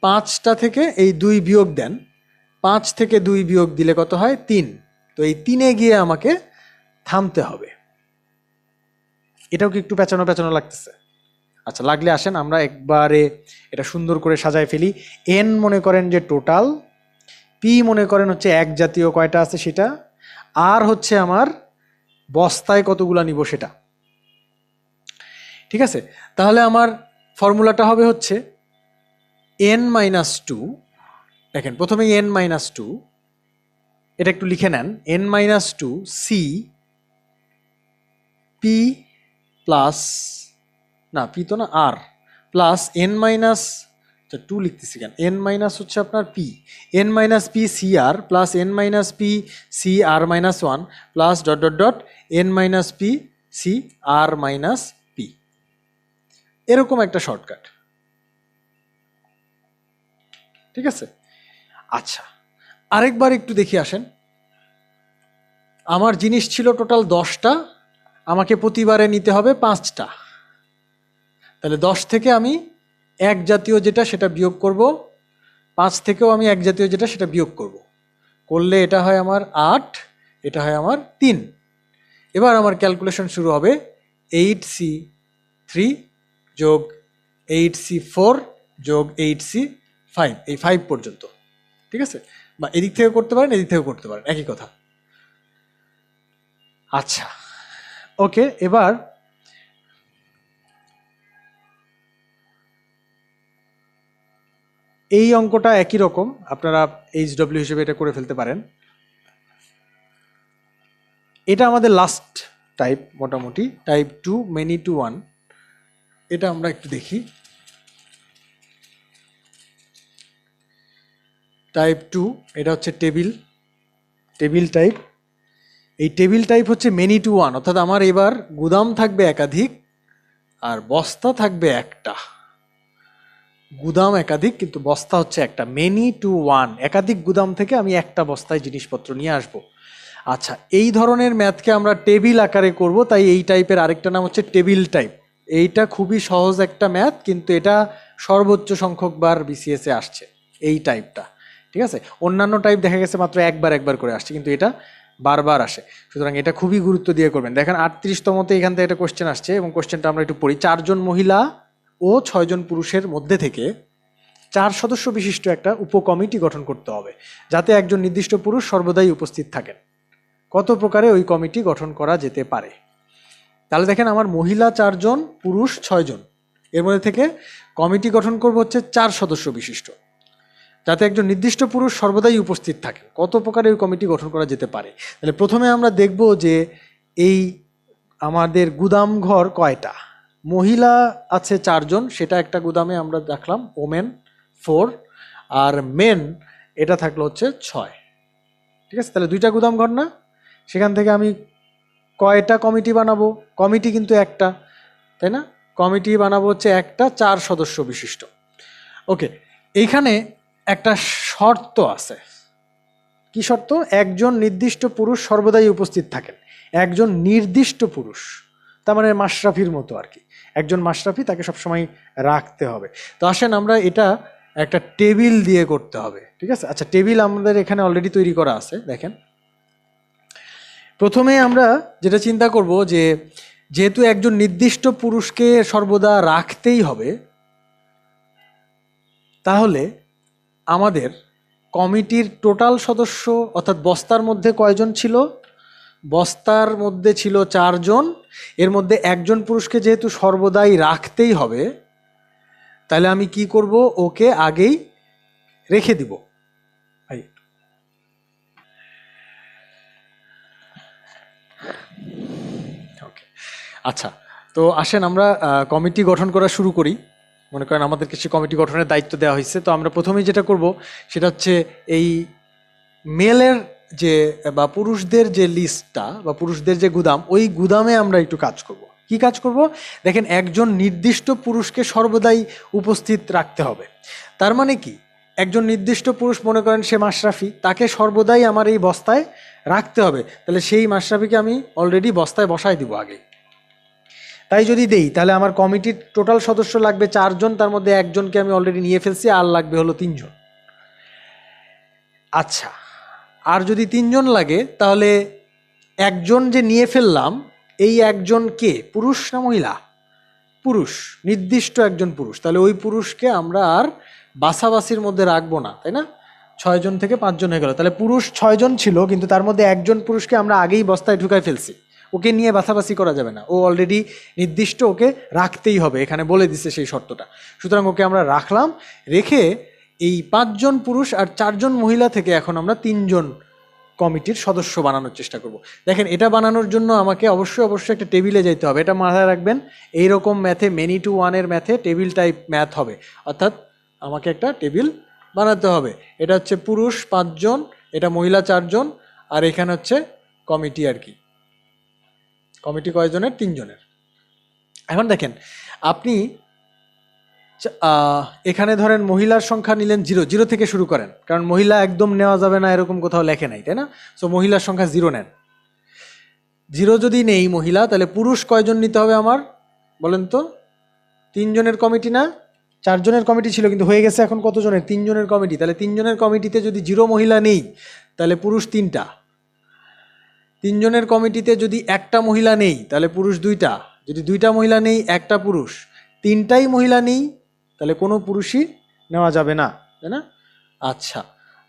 5টা থেকে এই 2 বিয়োগ দেন, 5 থেকে 2 বিয়োগ দিলে কত হয়? 3। তো এই 3-এ গিয়ে আমাকে থামতে হবে। এটাও কি একটু পেঁচানো পেঁচানো লাগতেছে? আচ্ছা, লাগলে আসেন আমরা একবারে এটা সুন্দর করে সাজায় ফেলি। এন মনে করেন যে টোটাল, পি মনে করেন হচ্ছে এক জাতীয় কয়টা আছে সেটা, আর হচ্ছে আমার বস্তায় কতগুলা নিব সেটা। ঠিক আছে, তাহলে আমার ফর্মুলাটা হবে হচ্ছে n-2। দেখেন প্রথমে n-2, এটা একটু লিখে নেন, n-2 সি পি প্লাস, না পি তো না, আর প্লাস n-2 লিখতেছি কেন, n- হচ্ছে আপনার P, n-p C R plus n-p C R minus 1 plus dot dot dot n-p C R minus P, এরকম একটা শর্টকাট। ঠিক আছে, আচ্ছা আরেকবার একটু দেখি আসেন। আমার জিনিস ছিল টোটাল 10টা, আমাকে প্রতিবারে নিতে হবে 5টা। তাহলে 10 থেকে আমি এক জাতীয় যেটা সেটা বিয়োগ করব, 5 থেকেও আমি এক জাতীয় যেটা সেটা বিয়োগ করব, করলে এটা হয় আমার 8, এটা হয় আমার 3। এবার আমার ক্যালকুলেশন শুরু হবে 8c3 যোগ 8c4 যোগ 8c5, এই 5 পর্যন্ত। ঠিক আছে, বা এদিক থেকে করতে পারেন, এদিক থেকেও করতে পারেন, একই কথা। আচ্ছা ওকে, এবার এই অঙ্কটা একই রকম, আপনারা HW হিসেবে এটা করে ফেলতে পারেন। এটা আমাদের লাস্ট টাইপ, মোটামুটি টাইপ 2 মেনি টু 1। এটা আমরা একটু দেখি। টাইপ 2 এটা হচ্ছে টেবিল টাইপ। এই টেবিল টাইপ হচ্ছে মেনি টু 1, অর্থাৎ আমার এবার গুদাম থাকবে একাধিক আর বস্তা থাকবে একটা। গুদাম একাধিক কিন্তু বস্তা হচ্ছে একটা, মেনি টু 1, একাধিক গুদাম থেকে আমি একটা বস্তায় জিনিসপত্র নিয়ে আসব। আচ্ছা, এই ধরনের ম্যাথকে আমরা টেবিল আকারে করব, তাই এই টাইপের আরেকটা নাম হচ্ছে টেবিল টাইপ। এইটা খুবই সহজ একটা ম্যাথ, কিন্তু এটা সর্বোচ্চ সংখ্যকবার বিসিএসে আসছে এই টাইপটা। ঠিক আছে, অন্যান্য টাইপ দেখা গেছে মাত্র একবার করে আসছে, কিন্তু এটা বারবার আসে, সুতরাং এটা খুবই গুরুত্ব দিয়ে করবেন। দেখেন 38তমতে এখান থেকে একটা কোশ্চেন আসছে, এবং কোশ্চেনটা আমরা একটু পড়ি। 4 জন মহিলা ও 6 জন পুরুষের মধ্যে থেকে 4 সদস্য বিশিষ্ট একটা উপকমিটি গঠন করতে হবে, যাতে একজন নির্দিষ্ট পুরুষ সর্বদাই উপস্থিত থাকেন। কত প্রকারে ওই কমিটি গঠন করা যেতে পারে? তাহলে দেখেন আমার মহিলা 4 জন, পুরুষ 6 জন, এর মধ্যে থেকে কমিটি গঠন করব হচ্ছে 4 সদস্য বিশিষ্ট, যাতে একজন নির্দিষ্ট পুরুষ সর্বদাই উপস্থিত থাকেন। কত প্রকারে ওই কমিটি গঠন করা যেতে পারে? তাহলে প্রথমে আমরা দেখব যে এই আমাদের গুদাম ঘর কয়টা। মহিলা আছে 4 জন, সেটা একটা গুদামে আমরা রাখলাম, ওমেন 4, আর মেন এটা থাকলো হচ্ছে 6। ঠিক আছে, তাহলে 2টা গুদাম ঘর না, সেখান থেকে আমি কয়টা কমিটি বানাবো? কমিটি কিন্তু একটা, তাই না? কমিটি বানাবো হচ্ছে একটা 4 সদস্য বিশিষ্ট। ওকে, এইখানে একটা শর্ত আছে। কি শর্ত? একজন নির্দিষ্ট পুরুষ সর্বদাই উপস্থিত থাকেন। একজন নির্দিষ্ট পুরুষ, তার মানে মাশরাফির মতো আর কি, একজন মাশরাফি, তাকে সবসময় রাখতে হবে। তো আসেন আমরা এটা একটা টেবিল দিয়ে করতে হবে। ঠিক আছে, আচ্ছা টেবিল আমাদের এখানে অলরেডি তৈরি করা আছে। দেখেন প্রথমে আমরা যেটা চিন্তা করব যে যেহেতু একজন নির্দিষ্ট পুরুষকে সর্বদা রাখতেই হবে, তাহলে আমাদের কমিটির টোটাল সদস্য, অর্থাৎ বস্তার মধ্যে কয়জন ছিল? বস্তার মধ্যে ছিল 4 জন। এর মধ্যে একজন পুরুষকে যেহেতু সর্বদাই রাখতেই হবে, তাহলে আমি কি করব? ওকে আগেই রেখে দিব। ওকে, আচ্ছা তো আসেন আমরা কমিটি গঠন করা শুরু করি। মনে করেন আমাদেরকে সে কমিটি গঠনের দায়িত্ব দেওয়া হয়েছে। তো আমরা প্রথমেই যেটা করব সেটা হচ্ছে এই মেলের যে বা পুরুষদের যে লিস্টটা বা পুরুষদের যে গুদাম, ওই গুদামে আমরা একটু কাজ করব। কি কাজ করব? দেখেন একজন নির্দিষ্ট পুরুষকে সর্বদাই উপস্থিত রাখতে হবে। তার মানে কি, একজন নির্দিষ্ট পুরুষ, মনে করেন সে মাশরাফি, তাকে সর্বদাই আমার এই বস্তায় রাখতে হবে, তাহলে সেই মাশরাফিকে আমি অলরেডি বস্তায় বসায় দিব আগে। তাই যদি দেই তাহলে আমার কমিটির টোটাল সদস্য লাগবে 4 জন, তার মধ্যে একজনকে আমি অলরেডি নিয়ে ফেলছি, আর লাগবে হলো 3 জন। আচ্ছা, আর যদি 3 জন লাগে তাহলে একজন যে নিয়ে ফেললাম, এই একজন কে, পুরুষ না মহিলা? পুরুষ, নির্দিষ্ট একজন পুরুষ। তাহলে ওই পুরুষকে আমরা আর বাছাবাছির মধ্যে রাখবো না, তাই না? 6 জন থেকে 5 জন হয়ে গেল। তাহলে পুরুষ 6 জন ছিল, কিন্তু তার মধ্যে একজন পুরুষকে আমরা আগেই বস্তায় ঢুকাই ফেলছি, ওকে নিয়ে বাছাবাছি করা যাবে না, ও অলরেডি নির্দিষ্ট, ওকে রাখতেই হবে, এখানে বলে দিচ্ছে সেই শর্তটা। সুতরাং ওকে আমরা রাখলাম, রেখে এই 5 জন পুরুষ আর 4 জন মহিলা থেকে এখন আমরা 3 জন কমিটির সদস্য বানানোর চেষ্টা করব। দেখেন, এটা বানানোর জন্য আমাকে অবশ্যই একটা টেবিলে যেতে হবে, এটা মাথায় রাখবেন। এইরকম ম্যাথে, মেনি টু ওয়ানের ম্যাথে টেবিল টাইপ ম্যাথ হবে, অর্থাৎ আমাকে একটা টেবিল বানাতে হবে। এটা হচ্ছে পুরুষ 5 জন, এটা মহিলা 4 জন, আর এখানে হচ্ছে কমিটি আর কি। কমিটি কয়জনের? 3 জনের। এখন দেখেন, আপনি এখানে ধরেন মহিলার সংখ্যা নিলেন 0 থেকে শুরু করেন, কারণ মহিলা একদম নেওয়া যাবে না এরকম কোথাও লেখে নাই, তাই না? সো মহিলার সংখ্যা 0 নেন। 0 যদি নেই মহিলা, তাহলে পুরুষ কয়জন নিতে হবে আমার বলেন তো? 3 জনের কমিটি না? 4 জনের কমিটি ছিল, কিন্তু হয়ে গেছে এখন কত জনের? 3 জনের কমিটি। তাহলে 3 জনের কমিটিতে যদি 0 মহিলা নেই, তাহলে পুরুষ 3টা। 3 জনের কমিটিতে যদি একটা মহিলা নেই, তাহলে পুরুষ 2টা। যদি 2টা মহিলা নেই, একটা পুরুষ। 3টাই মহিলা নেই, তাহলে কোনো পুরুষই নেওয়া যাবে না, তাই না? আচ্ছা,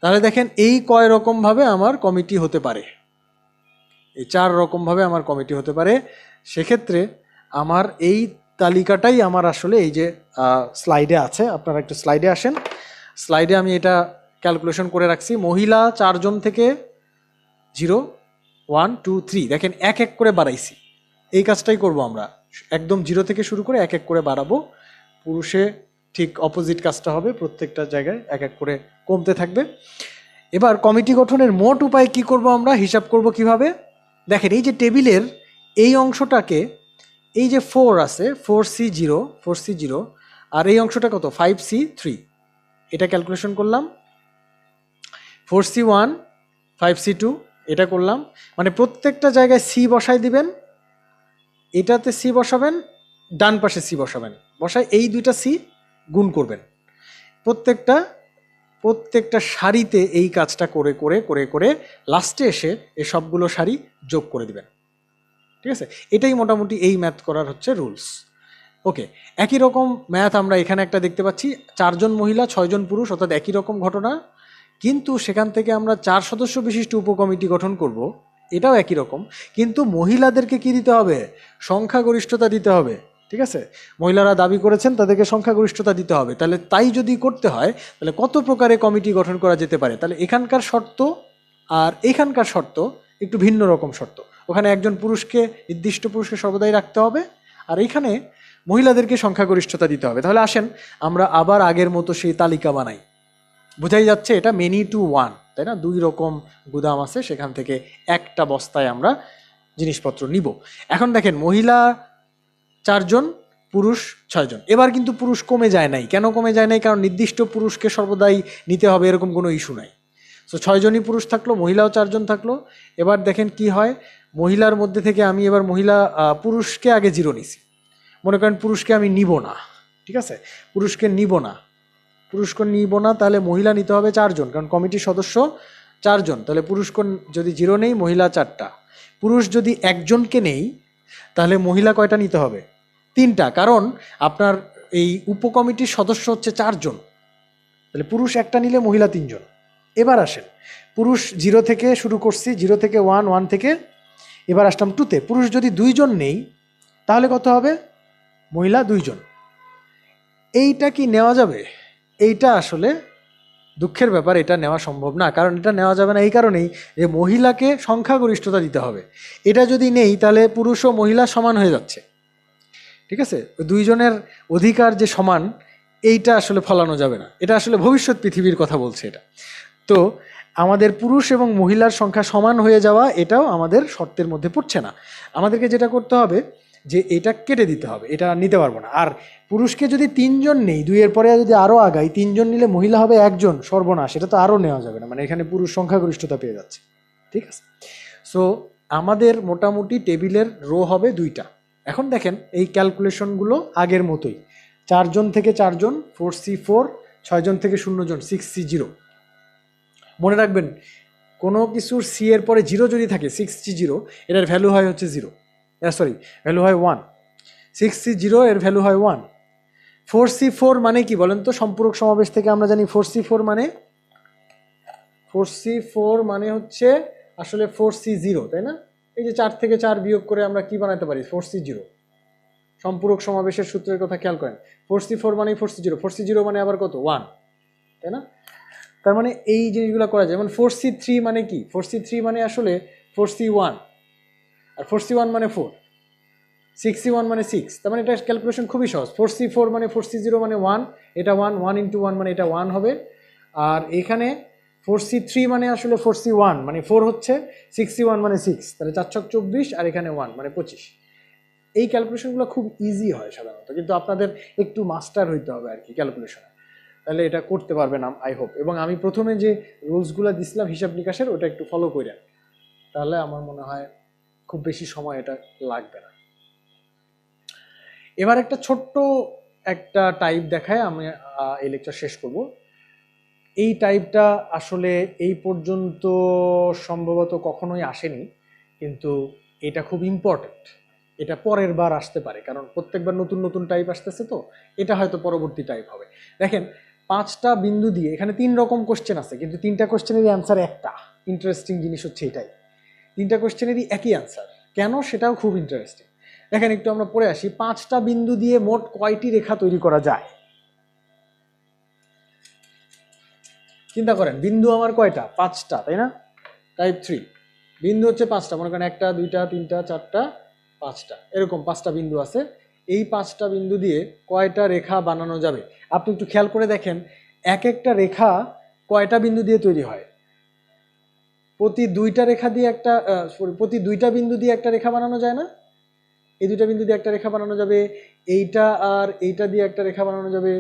তাহলে দেখেন এই কয় রকমভাবে আমার কমিটি হতে পারে, এই 4 রকমভাবে আমার কমিটি হতে পারে। সেক্ষেত্রে আমার এই তালিকাটাই আমার আসলে এই যে স্লাইডে আছে, আপনারা একটু স্লাইডে আসেন। স্লাইডে আমি এটা ক্যালকুলেশন করে রাখছি। মহিলা 4 জন থেকে 0, 1, 2, 3, দেখেন এক এক করে বাড়াইছি। এই কাজটাই করব আমরা, একদম 0 থেকে শুরু করে এক এক করে বাড়াবো। পুরুষে ঠিক অপোজিট কাজটা হবে, প্রত্যেকটা জায়গায় এক এক করে কমতে থাকবে। এবার কমিটি গঠনের মোট উপায় কি করব আমরা, হিসাব করব কিভাবে? দেখেন, এই যে টেবিলের এই অংশটাকে, এই যে 4 আছে, 4C0, আর এই অংশটা কত? 5C3, এটা ক্যালকুলেশন করলাম। 4C1, 5C2, এটা করলাম। মানে প্রত্যেকটা জায়গায় সি বসাই দিবেন, এটাতে সি বসাবেন, ডান পাশে সি বসাবেন, বসায় এই 2টা সি গুণ করবেন। প্রত্যেকটা সারিতে এই কাজটা করে করে করে করে লাস্টে এসে এই সবগুলো সারি যোগ করে দিবেন। ঠিক আছে, এটাই মোটামুটি এই ম্যাথ করার হচ্ছে রুলস। ওকে, একই রকম ম্যাথ আমরা এখানে একটা দেখতে পাচ্ছি, 4 জন মহিলা 6 জন পুরুষ, অর্থাৎ একই রকম ঘটনা, কিন্তু সেখান থেকে আমরা 4 সদস্য বিশিষ্ট উপকমিটি গঠন করব, এটাও একই রকম, কিন্তু মহিলাদেরকে কি দিতে হবে? সংখ্যাগরিষ্ঠতা দিতে হবে। ঠিক আছে, মহিলারা দাবি করেছেন, তাদেরকে সংখ্যাগরিষ্ঠতা দিতে হবে। তাহলে তাই যদি করতে হয়, তাহলে কত প্রকারে কমিটি গঠন করা যেতে পারে? তাহলে এখানকার শর্ত আর এখানকার শর্ত একটু ভিন্ন রকম শর্ত। ওখানে একজন পুরুষকে, নির্দিষ্ট পুরুষকে সর্বদাই রাখতে হবে, আর এইখানে মহিলাদেরকে সংখ্যাগরিষ্ঠতা দিতে হবে। তাহলে আসেন আমরা আবার আগের মতো সেই তালিকা বানাই। বোঝাই যাচ্ছে এটা মেনি টু ওয়ান, তাই না? 2 রকম গুদাম আছে, সেখান থেকে একটা বস্তায় আমরা জিনিসপত্র নিব। এখন দেখেন, মহিলা 4 জন, পুরুষ 6 জন। এবার কিন্তু পুরুষ কমে যায় নাই। কেন কমে যায় নাই? কারণ নির্দিষ্ট পুরুষকে সর্বদাই নিতে হবে এরকম কোনো ইস্যু নাই। সো 6 জনই পুরুষ থাকলো, মহিলাও 4 জন থাকলো। এবার দেখেন কি হয়, মহিলার মধ্যে থেকে আমি এবার পুরুষকে আগে 0 নিছি। মনে করেন পুরুষকে আমি নিব না, ঠিক আছে, পুরুষকে নিব না, তাহলে মহিলা নিতে হবে 4 জন, কারণ কমিটির সদস্য 4 জন। তাহলে পুরুষকে যদি 0 নেই, মহিলা 4টা। পুরুষ যদি একজনকে নেই, তাহলে মহিলা কয়টা নিতে হবে? 3টা, কারণ আপনার এই উপকমিটির সদস্য হচ্ছে 4 জন। তাহলে পুরুষ একটা নিলে মহিলা 3 জন। এবার আসেন, পুরুষ 0 থেকে শুরু করছি, 0 থেকে 1, 1 থেকে এবার আসলাম 2তে। পুরুষ যদি 2 জন নেই, তাহলে কত হবে? মহিলা 2 জন। এইটা কি নেওয়া যাবে? এইটা আসলে দুঃখের ব্যাপার, এটা নেওয়া সম্ভব না। কারণ এটা নেওয়া যাবে না এই কারণেই যে মহিলাকে সংখ্যাগরিষ্ঠতা দিতে হবে। এটা যদি নেই, তাহলে পুরুষ ও মহিলা সমান হয়ে যাচ্ছে। ঠিক আছে, 2 জনের অধিকার যে সমান, এইটা আসলে ফলানো যাবে না। এটা আসলে ভবিষ্যৎ পৃথিবীর কথা বলছে এটা। তো আমাদের পুরুষ এবং মহিলার সংখ্যা সমান হয়ে যাওয়া, এটাও আমাদের শর্তের মধ্যে পড়ছে না। আমাদেরকে যেটা করতে হবে যে এটা কেটে দিতে হবে, এটা নিতে পারবো না। আর পুরুষকে যদি 3 জন নেই, 2 এর পরে যদি আরও আগাই, 3 জন নিলে মহিলা হবে 1 জন, সর্বনাশ, এটা তো আরও নেওয়া যাবে না। মানে এখানে পুরুষ সংখ্যাগরিষ্ঠতা পেয়ে যাচ্ছে। ঠিক আছে। সো আমাদের মোটামুটি টেবিলের রো হবে 2টা। এখন দেখেন এই ক্যালকুলেশনগুলো আগের মতোই, 4 জন থেকে 4 জন 4C4, 6 জন থেকে 0 জন 6C0। মনে রাখবেন কোনো কিছুর সি এর পরে 0 যদি থাকে 6C0 এটার ভ্যালু হয় হচ্ছে 0, ভ্যালু হয় 1। 6C0 এর ভ্যালু হয় 1। 4C4 মানে কি বলেন তো? সম্পূরক সমাবেশ থেকে আমরা জানি 4C4 মানে হচ্ছে আসলে 4C0, তাই না? এই যে 4 থেকে 4 বিয়োগ করে আমরা কি বানাতে পারি? 4C0। সম্পূরক সমাবেশের সূত্রের কথা খেয়াল করেন, 4C4 মানে 4C0, 4C0 মানে আবার কত? 1, তাই না? তার মানে এই জিনিসগুলো করা যায়। যেমন 4C3 মানে কি? 4C3 মানে আসলে 4C1, আর 4C1 মানে 4, 6C1 মানে 6। তার মানে এটা ক্যালকুলেশন খুবই সহজ। 4C4 মানে 4C0 মানে 1, এটা 1, 1 ইন্টু 1 মানে এটা 1 হবে। আর এখানে 4C3 মানে আসলে 4C1 মানে 4 হচ্ছে, 6C1 মানে 6, তাহলে 4 ছক 24 আর এখানে 1 মানে 25। এই ক্যালকুলেশনগুলো খুব ইজি হয় সাধারণত, কিন্তু আপনাদের একটু মাস্টার হইতে হবে আর কি ক্যালকুলেশনে, তাহলে এটা করতে পারবেন আই হোপ। এবং আমি প্রথমে যে রুলসগুলো দিছিলাম হিসাব নিকাশের, ওটা একটু ফলো করেন, তাহলে আমার মনে হয় খুব বেশি সময় এটা লাগবে না। এবার একটা ছোট্ট একটা টাইপ দেখায় আমি এই লেকচার শেষ করব। এই টাইপটা আসলে এই পর্যন্ত সম্ভবত কখনোই আসেনি, কিন্তু এটা খুব ইম্পর্টেন্ট। এটা পরের বার আসতে পারে, কারণ প্রত্যেকবার নতুন নতুন টাইপ আসতেছে, তো এটা হয়তো পরবর্তী টাইপ হবে। দেখেন 5টা বিন্দু দিয়ে এখানে 3 রকম কোশ্চেন আছে, কিন্তু 3টা কোশ্চেনেরই অ্যান্সার একটা। ইন্টারেস্টিং জিনিস হচ্ছে এটাই, 3টা কোশ্চেনেরই একই অ্যান্সার। কেন? সেটাও খুব ইন্টারেস্টিং। দেখেন একটু আমরা পড়ে আসি। 5টা বিন্দু দিয়ে মোট কয়টি রেখা তৈরি করা যায়? চিন্তা করেন, বিন্দু আমার কয়টা? 5টা, তাই না? টাইপ 3 বিন্দু হচ্ছে 5টা। মনে করেন 1টা 2টা 3টা 4টা 5টা, এরকম 5টা বিন্দু আছে। এই 5টা বিন্দু দিয়ে কয়টা রেখা বানানো যাবে? আপনি একটু খেয়াল করে দেখেন, এক একটা রেখা কয়টা বিন্দু দিয়ে তৈরি হয়? প্রতি 2টা রেখা দিয়ে একটা প্রতি 2টা বিন্দু দিয়ে একটা রেখা বানানো যায় না? এই 2টা বিন্দু দিয়ে একটা রেখা বানানো যাবে, এইটা আর এইটা দিয়ে একটা রেখা বানানো যাবে,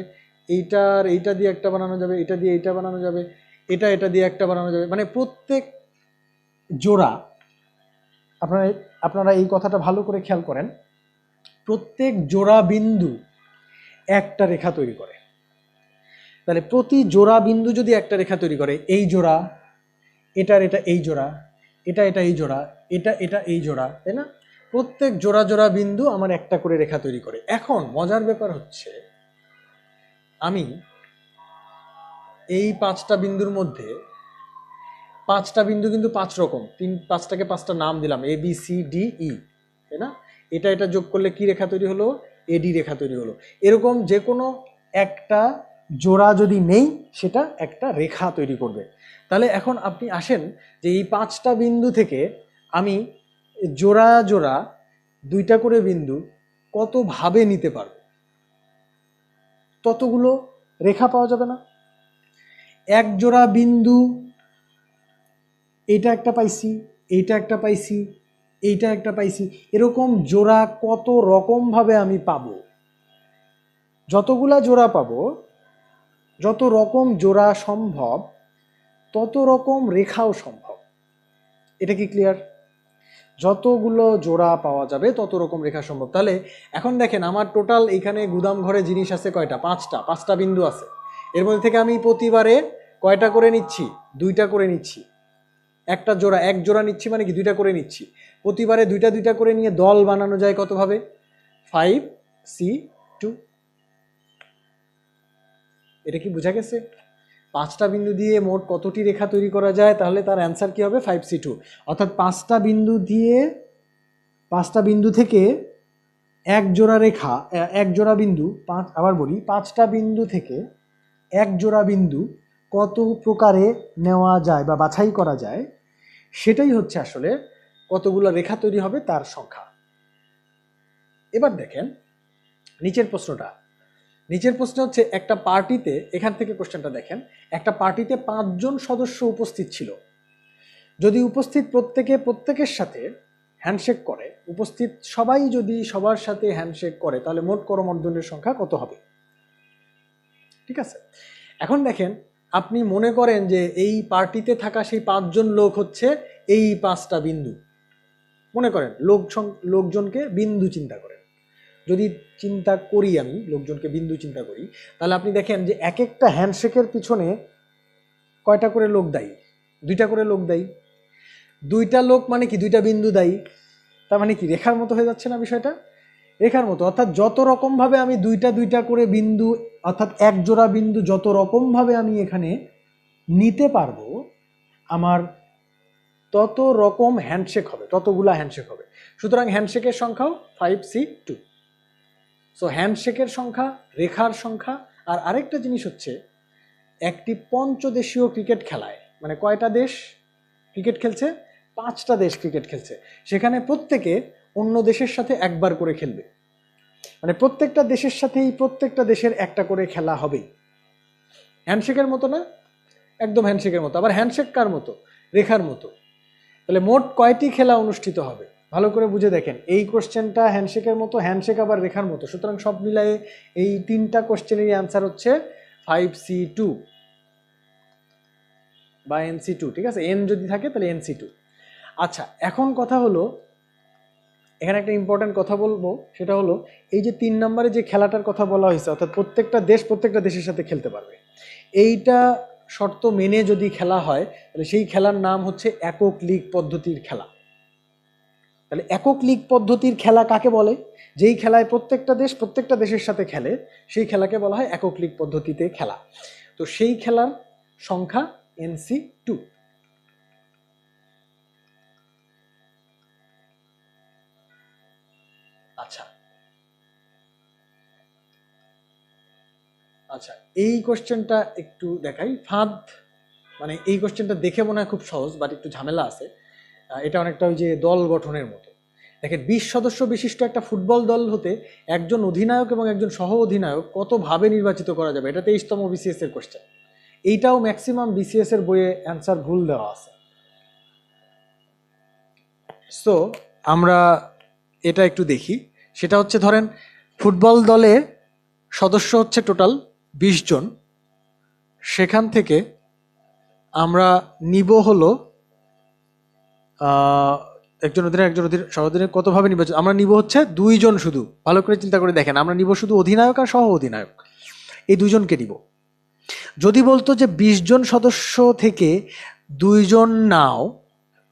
এইটা আর এইটা দিয়ে একটা বানানো যাবে, এটা দিয়ে এইটা বানানো যাবে, এটা দিয়ে একটা বানানো যাবে। মানে প্রত্যেক জোড়া, আপনারা এই কথাটা ভালো করে খেয়াল করেন, প্রত্যেক জোড়া বিন্দু একটা রেখা তৈরি করে। তাহলে প্রতি জোড়া বিন্দু যদি একটা রেখা তৈরি করে, এই জোড়া, এটা এই জোড়া, এটা এই জোড়া, এটা এই জোড়া, তাই না? প্রত্যেক জোড়া জোড়া বিন্দু আমার একটা করে রেখা তৈরি করে। এখন মজার ব্যাপার হচ্ছে, আমি এই 5টা বিন্দুর মধ্যে 5টা বিন্দু কিন্তু 5 রকম, 5টাকে 5টা নাম দিলাম, ABCDE, তাই না? এটা যোগ করলে কি রেখা তৈরি হলো? AD রেখা তৈরি হলো। এরকম যে কোনো একটা জোড়া যদি নেই, সেটা একটা রেখা তৈরি করবে। তাহলে এখন আপনি আসেন যে এই 5টা বিন্দু থেকে আমি জোড়া জোড়া 2টা করে বিন্দু কতভাবে নিতে পারবো? ততগুলো রেখা পাওয়া যাবে না? এক জোড়া বিন্দু, এইটা একটা পাইছি, এইটা একটা পাইছি, এইটা একটা পাইছি, এরকম জোড়া কত রকমভাবে আমি পাবো? যতগুলা জোড়া পাবো, যত রকম জোড়া সম্ভব, তত রকম রেখাও সম্ভব। এটা কি ক্লিয়ার? যতগুলো জোড়া পাওয়া যাবে তত রকম রেখা সম্ভব। তাহলে এখন দেখেন আমার টোটাল এখানে গুদাম ঘরে জিনিস আছে কয়টা? 5টা বিন্দু আছে। এর মধ্যে থেকে আমি প্রতিবারে কয়টা করে নিচ্ছি? 2টা করে নিচ্ছি। একটা জোড়া, এক জোড়া নিচ্ছি মানে কি 2টা করে নিচ্ছি। প্রতিবারে 2টা করে নিয়ে দল বানানো যায় কতভাবে? 5C2। এটা কি বোঝা গেছে? 5টা বিন্দু দিয়ে মোট কতটি রেখা তৈরি করা যায়? তাহলে তার অ্যান্সার কি হবে? 5C2। অর্থাৎ 5টা বিন্দু থেকে এক জোড়া রেখা, এক জোড়া বিন্দু, আবার বলি, 5টা বিন্দু থেকে এক জোড়া বিন্দু কত প্রকারে নেওয়া যায় বা বাছাই করা যায়, সেটাই হচ্ছে আসলে কতগুলো রেখা তৈরি হবে তার সংখ্যা। এবার দেখেন নিচের প্রশ্নটা। নিচের প্রশ্ন হচ্ছে, একটা পার্টিতে, এখান থেকে কোশ্চেনটা দেখেন, একটা পার্টিতে 5 জন সদস্য উপস্থিত ছিল। যদি উপস্থিত প্রত্যেকের সাথে হ্যান্ডশেক করে, উপস্থিত সবাই যদি সবার সাথে হ্যান্ডশেক করে, তাহলে মোট করমর্দনের সংখ্যা কত হবে? ঠিক আছে, এখন দেখেন, আপনি মনে করেন যে এই পার্টিতে থাকা সেই 5 জন লোক হচ্ছে এই 5টা বিন্দু, মনে করেন লোকজনকে বিন্দু চিন্তা করেন, যদি চিন্তা করি আমি লোকজনকে বিন্দু চিন্তা করি, তাহলে আপনি দেখেন যে এক একটা হ্যান্ডশেকের পিছনে কয়টা করে লোক দায়ী? 2টা করে লোক দায়ী। 2টা লোক মানে কি 2টা বিন্দু দায়ী, তার মানে কি রেখার মতো হয়ে যাচ্ছে না বিষয়টা? রেখার মতো, অর্থাৎ যত রকমভাবে আমি 2টা করে বিন্দু, অর্থাৎ এক জোড়া বিন্দু যত রকমভাবে আমি এখানে নিতে পারবো, আমার তত রকম হ্যান্ডশেক হবে, ততগুলা হ্যান্ডশেক হবে। সুতরাং হ্যান্ডশেকের সংখ্যাও 5C2। সো হ্যান্ডশেকের সংখ্যা, রেখার সংখ্যা। আর আরেকটা জিনিস হচ্ছে, একটি পঞ্চদেশীয় ক্রিকেট খেলায় মানে কয়টা দেশ ক্রিকেট খেলছে? 5টা দেশ ক্রিকেট খেলছে। সেখানে প্রত্যেকে অন্য দেশের সাথে একবার করে খেলবে, মানে প্রত্যেকটা দেশের সাথেই প্রত্যেকটা দেশের একটা করে খেলা হবে। হ্যান্ডশেকের মতো না? একদম হ্যান্ডশেকের মতো। আবার হ্যান্ডশেক কার মতো? রেখার মতো। তাহলে মোট কয়টি খেলা অনুষ্ঠিত হবে? ভালো করে বুঝে দেখেন, এই কোশ্চেনটা হ্যান্ডশেকের মতো, হ্যান্ডশেক আবার রেখার মতো। সুতরাং সব মিলায়ে এই 3টা কোশ্চেনেরই অ্যান্সার হচ্ছে 5C2 বা NC2। ঠিক আছে, এন যদি থাকে তাহলে NC2। আচ্ছা, এখন কথা হলো, এখানে একটা ইম্পর্টেন্ট কথা বলবো, সেটা হলো এই যে 3 নম্বরে যে খেলাটার কথা বলা হয়েছে, অর্থাৎ প্রত্যেকটা দেশ প্রত্যেকটা দেশের সাথে খেলতে পারবে, এইটা শর্ত মেনে যদি খেলা হয় তাহলে সেই খেলার নাম হচ্ছে একক লীগ পদ্ধতির খেলা। তাহলে একক লীগ পদ্ধতির খেলা কাকে বলে? যেই খেলায় প্রত্যেকটা দেশ প্রত্যেকটা দেশের সাথে খেলে, সেই খেলাকে বলা হয় একক লীগ পদ্ধতিতে খেলা। তো সেই খেলার সংখ্যা NC2। আচ্ছা আচ্ছা, এই কোশ্চেনটা একটু দেখাই। ফাঁদ মানে এই কোশ্চেনটা দেখে মনে হয় খুব সহজ, বাট একটু ঝামেলা আছে। এটা অনেকটা ওই যে দল গঠনের মতো। দেখেন, 20 সদস্য বিশিষ্ট একটা ফুটবল দল হতে একজন অধিনায়ক এবং একজন সহ অধিনায়ক কতভাবে নির্বাচিত করা যাবে? এটা 23তম BCS এর কোশ্চেন। এইটাও ম্যাক্সিমাম BCS এর বইয়ে অ্যান্সার ভুল দেওয়া আছে। সো আমরা এটা একটু দেখি। সেটা হচ্ছে, ধরেন ফুটবল দলে সদস্য হচ্ছে টোটাল 20 জন। সেখান থেকে আমরা নিব হলো একজন অধিনায়ক একজন সহ অধিনায়ক কতভাবে নির্বাচন? আমরা নিব হচ্ছে 2 জন শুধু। ভালো করে চিন্তা করে দেখেন, আমরা নিব শুধু অধিনায়ক আর সহ অধিনায়ক, এই 2 জনকে নিব। যদি বলতো যে 20 জন সদস্য থেকে 2 জন নাও,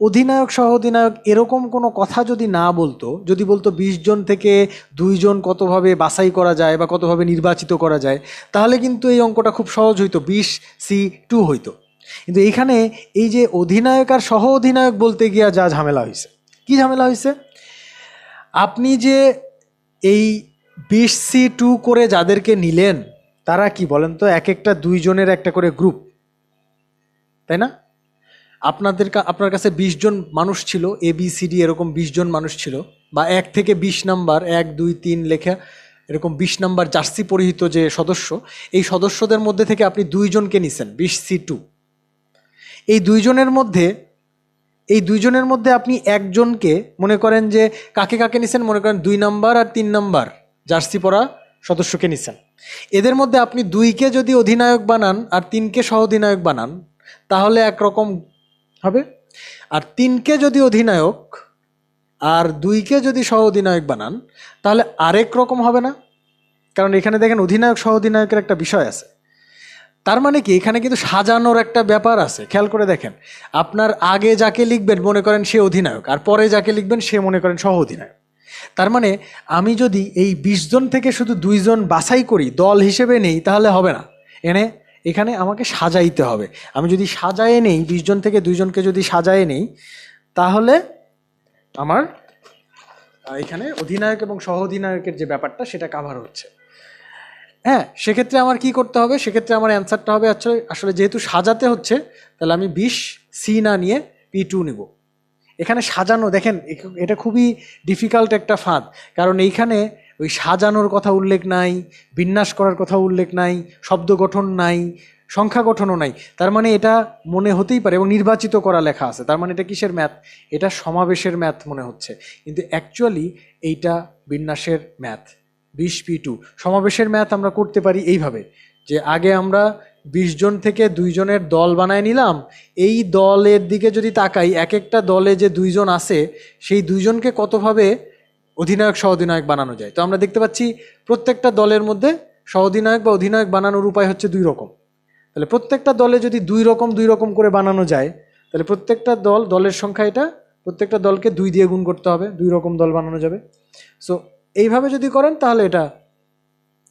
অধিনায়ক সহ অধিনায়ক এরকম কোনো কথা যদি না বলতো, যদি বলতো 20 জন থেকে 2 জন কতভাবে বাছাই করা যায় বা কতভাবে নির্বাচিত করা যায়, তাহলে কিন্তু এই অঙ্কটা খুব সহজ হইতো, 20C2 হইতো। কিন্তু এখানে এই যে অধিনায়ক আর সহ অধিনায়ক বলতে গিয়া যা ঝামেলা হয়েছে। কি ঝামেলা হয়েছে? আপনি যে এই 20C2 করে যাদেরকে নিলেন, তারা কি বলেন তো? এক একটা 2 জনের একটা করে গ্রুপ, তাই না? আপনার কাছে 20 জন মানুষ ছিল, ABCD এরকম 20 জন মানুষ ছিল, বা 1 থেকে 20 নাম্বার 1 2 3 লেখা এরকম 20 নাম্বার জার্সি পরিহিত যে সদস্য, এই সদস্যদের মধ্যে থেকে আপনি 2 জনকে নিছেন 20C2। এই 2 জনের মধ্যে আপনি একজনকে, মনে করেন যে কাকে কাকে নিছেন, মনে করেন 2 নাম্বার আর 3 নাম্বার জার্সি পরা সদস্যকে নিছেন। এদের মধ্যে আপনি 2কে যদি অধিনায়ক বানান আর 3কে সহ অধিনায়ক বানান তাহলে একরকম হবে, আর 3কে যদি অধিনায়ক আর 2কে যদি সহ অধিনায়ক বানান তাহলে আরেক রকম হবে না? কারণ এখানে দেখেন অধিনায়ক সহ অধিনায়কের একটা বিষয় আছে। তার মানে কি, এখানে কিন্তু সাজানোর একটা ব্যাপার আছে। খেয়াল করে দেখেন, আপনার আগে যাকে লিখবেন মনে করেন সে অধিনায়ক, আর পরে যাকে লিখবেন সে মনে করেন সহ অধিনায়ক। তার মানে আমি যদি এই 20 জন থেকে শুধু 2 জন বাছাই করি, দল হিসেবে নেই, তাহলে হবে না। এখানে আমাকে সাজাইতে হবে। আমি যদি সাজায়ে নেই, 20 জন থেকে 2 জনকে যদি সাজায়ে নেই, তাহলে আমার এখানে অধিনায়ক এবং সহ অধিনায়কের যে ব্যাপারটা সেটা কাভার হচ্ছে। হ্যাঁ, সেক্ষেত্রে আমার কি করতে হবে? সেক্ষেত্রে আমার অ্যান্সারটা হবে আসলে যেহেতু সাজাতে হচ্ছে, তাহলে আমি 20C না নিয়ে P2 নিব। এখানে সাজানো, দেখেন এটা খুবই ডিফিকাল্ট একটা ফাঁদ, কারণ এইখানে ওই সাজানোর কথা উল্লেখ নাই, বিন্যাস করার কথা উল্লেখ নাই, শব্দ গঠন নাই, সংখ্যা গঠনও নাই। তার মানে এটা মনে হতেই পারে, এবং নির্বাচিত করা লেখা আছে, তার মানে এটা কিসের ম্যাথ? এটা সমাবেশের ম্যাথ মনে হচ্ছে, কিন্তু অ্যাকচুয়ালি এইটা বিন্যাসের ম্যাথ। 20P2 সমাবেশের ম্যাথ আমরা করতে পারি এইভাবে, যে আগে আমরা 20 জন থেকে 2 জনের দল বানায় নিলাম, এই দলের দিকে যদি তাকাই, এক একটা দলে যে 2 জন আছে সেই 2 জনকে কতভাবে অধিনায়ক সহ অধিনায়ক বানানো যায়। তো আমরা দেখতে পাচ্ছি প্রত্যেকটা দলের মধ্যে সহ অধিনায়ক বা অধিনায়ক বানানোর উপায় হচ্ছে 2 রকম। তাহলে প্রত্যেকটা দলে যদি 2 রকম করে বানানো যায়, তাহলে প্রত্যেকটা দলের সংখ্যা এটা, প্রত্যেকটা দলকে 2 দিয়ে গুণ করতে হবে, 2 রকম দল বানানো যাবে। সো এইভাবে যদি করেন তাহলে এটা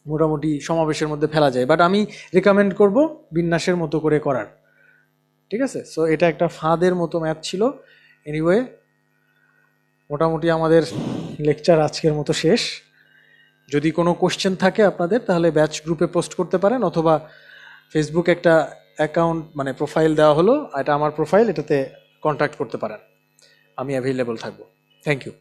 মোটামুটি সমাবেশের মধ্যে ফেলা যায়, বাট আমি রেকমেন্ড করব বিন্যাসের মতো করে করার। ঠিক আছে, সো এটা একটা ফাঁদের মতো ম্যাথ ছিল। এনিওয়ে, মোটামুটি আমাদের লেকচার আজকের মতো শেষ। যদি কোনো কোশ্চেন থাকে আপনাদের তাহলে ব্যাচ গ্রুপে পোস্ট করতে পারেন, অথবা ফেসবুক একটা অ্যাকাউন্ট মানে প্রোফাইল দেওয়া হলো, এটা আমার প্রোফাইল, এটাতে কন্ট্যাক্ট করতে পারেন, আমি অ্যাভেলেবল থাকবো। Thank you.